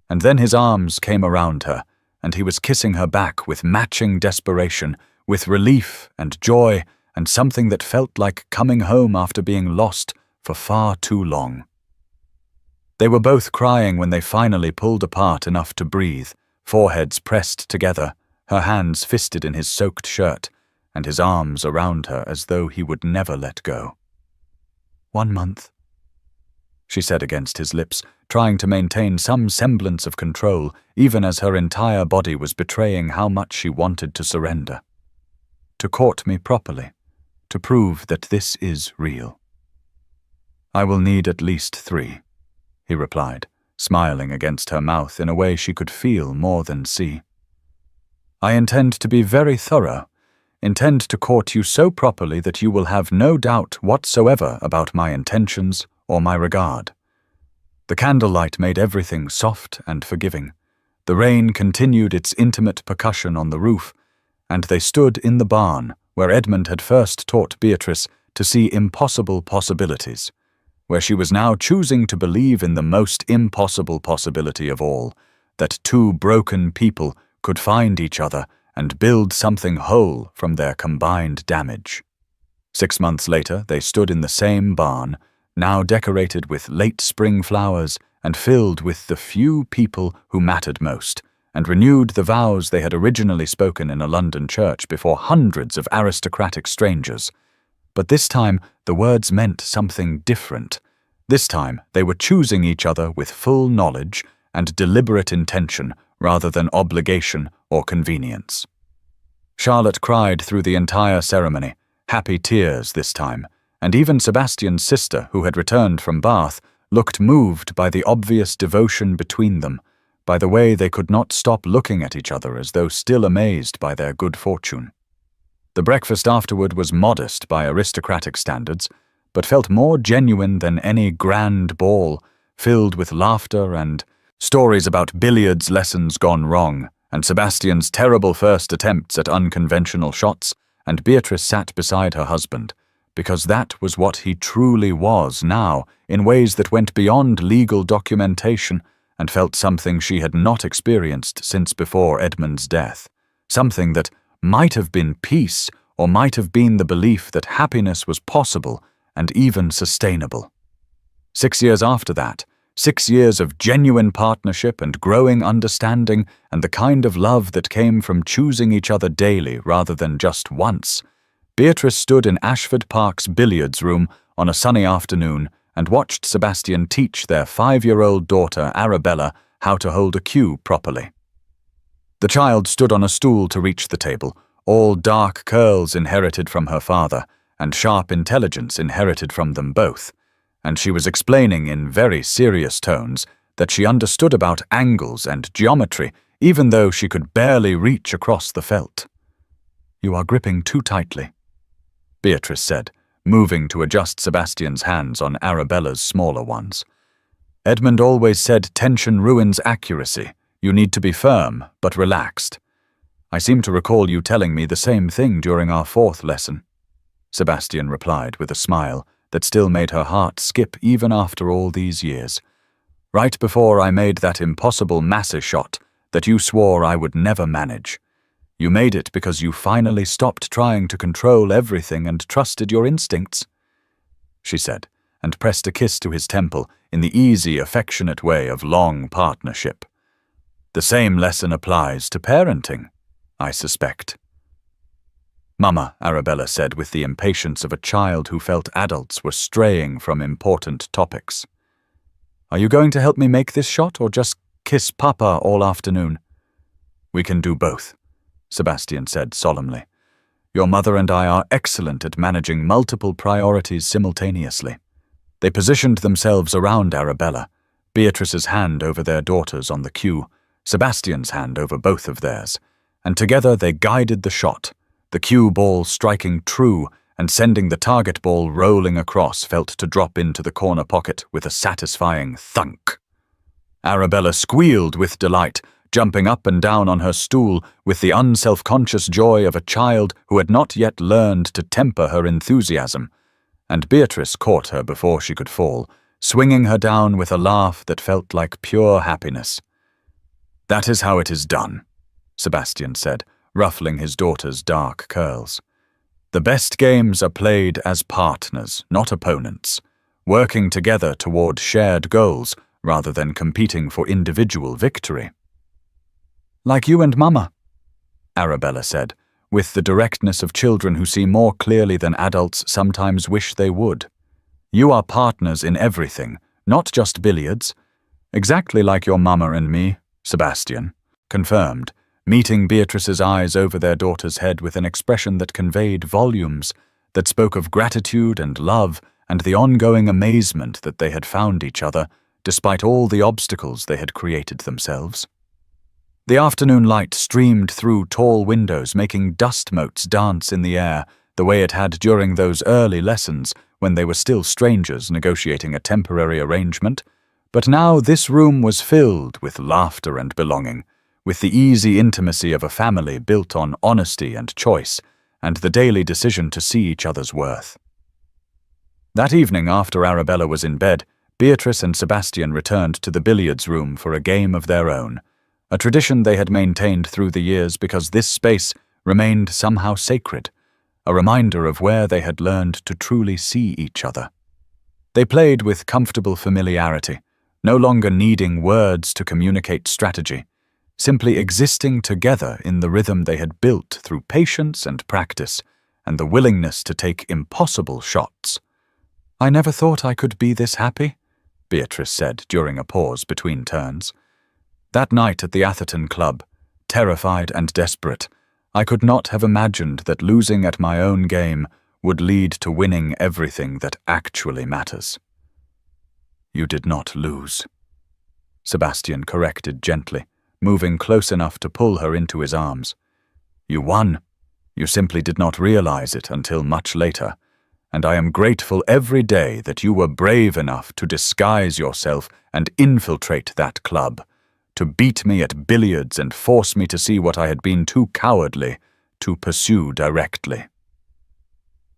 And then his arms came around her, and he was kissing her back with matching desperation, with relief and joy, and something that felt like coming home after being lost for far too long. They were both crying when they finally pulled apart enough to breathe, foreheads pressed together, her hands fisted in his soaked shirt, and his arms around her as though he would never let go. 1 month, she said against his lips, trying to maintain some semblance of control, even as her entire body was betraying how much she wanted to surrender. To court me properly, to prove that this is real. I will need at least 3, he replied, smiling against her mouth in a way she could feel more than see. I intend to be very thorough, intend to court you so properly that you will have no doubt whatsoever about my intentions or my regard. The candlelight made everything soft and forgiving. The rain continued its intimate percussion on the roof, and they stood in the barn where Edmund had first taught Beatrice to see impossible possibilities, where she was now choosing to believe in the most impossible possibility of all, that 2 broken people could find each other and build something whole from their combined damage. 6 months later, they stood in the same barn, now decorated with late spring flowers and filled with the few people who mattered most, and renewed the vows they had originally spoken in a London church before hundreds of aristocratic strangers. But this time the words meant something different. This time they were choosing each other with full knowledge and deliberate intention rather than obligation or convenience. Charlotte cried through the entire ceremony, happy tears this time, and even Sebastian's sister, who had returned from Bath, looked moved by the obvious devotion between them, by the way they could not stop looking at each other as though still amazed by their good fortune. The breakfast afterward was modest by aristocratic standards, but felt more genuine than any grand ball, filled with laughter and stories about billiards lessons gone wrong, and Sebastian's terrible first attempts at unconventional shots, and Beatrice sat beside her husband, because that was what he truly was now, in ways that went beyond legal documentation, and felt something she had not experienced since before Edmund's death, something that might have been peace, or might have been the belief that happiness was possible and even sustainable. 6 years after that, 6 years of genuine partnership and growing understanding and the kind of love that came from choosing each other daily rather than just once, Beatrice stood in Ashford Park's billiards room on a sunny afternoon and watched Sebastian teach their 5-year-old daughter Arabella how to hold a cue properly. The child stood on a stool to reach the table, all dark curls inherited from her father, and sharp intelligence inherited from them both, and she was explaining in very serious tones that she understood about angles and geometry, even though she could barely reach across the felt. "You are gripping too tightly," Beatrice said, moving to adjust Sebastian's hands on Arabella's smaller ones. "Edmund always said tension ruins accuracy. You need to be firm, but relaxed. I seem to recall you telling me the same thing during our 4th lesson," Sebastian replied with a smile that still made her heart skip even after all these years. "Right before I made that impossible masseur shot that you swore I would never manage. You made it because you finally stopped trying to control everything and trusted your instincts," she said, and pressed a kiss to his temple in the easy, affectionate way of long partnership. "The same lesson applies to parenting, I suspect." "Mama," Arabella said with the impatience of a child who felt adults were straying from important topics. "Are you going to help me make this shot or just kiss Papa all afternoon?" "We can do both," Sebastian said solemnly. "Your mother and I are excellent at managing multiple priorities simultaneously." They positioned themselves around Arabella, Beatrice's hand over their daughters on the cue, Sebastian's hand over both of theirs, and together they guided the shot, the cue ball striking true and sending the target ball rolling across felt to drop into the corner pocket with a satisfying thunk. Arabella squealed with delight, jumping up and down on her stool with the unself-conscious joy of a child who had not yet learned to temper her enthusiasm, and Beatrice caught her before she could fall, swinging her down with a laugh that felt like pure happiness. "That is how it is done," Sebastian said, ruffling his daughter's dark curls. "The best games are played as partners, not opponents, working together toward shared goals rather than competing for individual victory." "Like you and Mama," Arabella said, with the directness of children who see more clearly than adults sometimes wish they would. "You are partners in everything, not just billiards. Exactly like your Mama and me," Sebastian confirmed, meeting Beatrice's eyes over their daughter's head with an expression that conveyed volumes, that spoke of gratitude and love and the ongoing amazement that they had found each other, despite all the obstacles they had created themselves. The afternoon light streamed through tall windows, making dust motes dance in the air, the way it had during those early lessons when they were still strangers negotiating a temporary arrangement. But now this room was filled with laughter and belonging, with the easy intimacy of a family built on honesty and choice, and the daily decision to see each other's worth. That evening, after Arabella was in bed, Beatrice and Sebastian returned to the billiards room for a game of their own, a tradition they had maintained through the years because this space remained somehow sacred, a reminder of where they had learned to truly see each other. They played with comfortable familiarity, no longer needing words to communicate strategy, simply existing together in the rhythm they had built through patience and practice, and the willingness to take impossible shots. "I never thought I could be this happy," Beatrice said during a pause between turns. That night at the Ashford Club, terrified and desperate, I could not have imagined that losing at my own game would lead to winning everything that actually matters. "You did not lose," Sebastian corrected gently, moving close enough to pull her into his arms. "You won. You simply did not realize it until much later, and I am grateful every day that you were brave enough to disguise yourself and infiltrate that club, to beat me at billiards and force me to see what I had been too cowardly to pursue directly."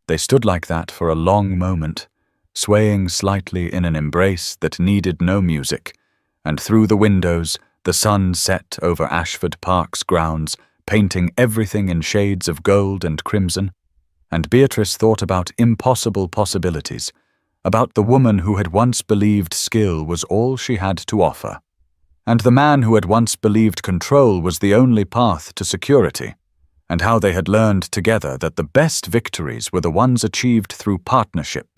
They stood like that for a long moment, swaying slightly in an embrace that needed no music, and through the windows the sun set over Ashford Park's grounds, painting everything in shades of gold and crimson, and Beatrice thought about impossible possibilities, about the woman who had once believed skill was all she had to offer, and the man who had once believed control was the only path to security, and how they had learned together that the best victories were the ones achieved through partnership,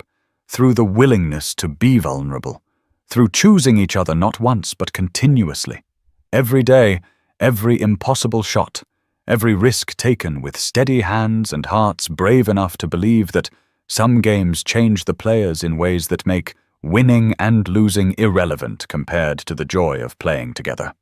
through the willingness to be vulnerable, through choosing each other not once but continuously, every day, every impossible shot, every risk taken with steady hands and hearts brave enough to believe that some games change the players in ways that make winning and losing irrelevant compared to the joy of playing together.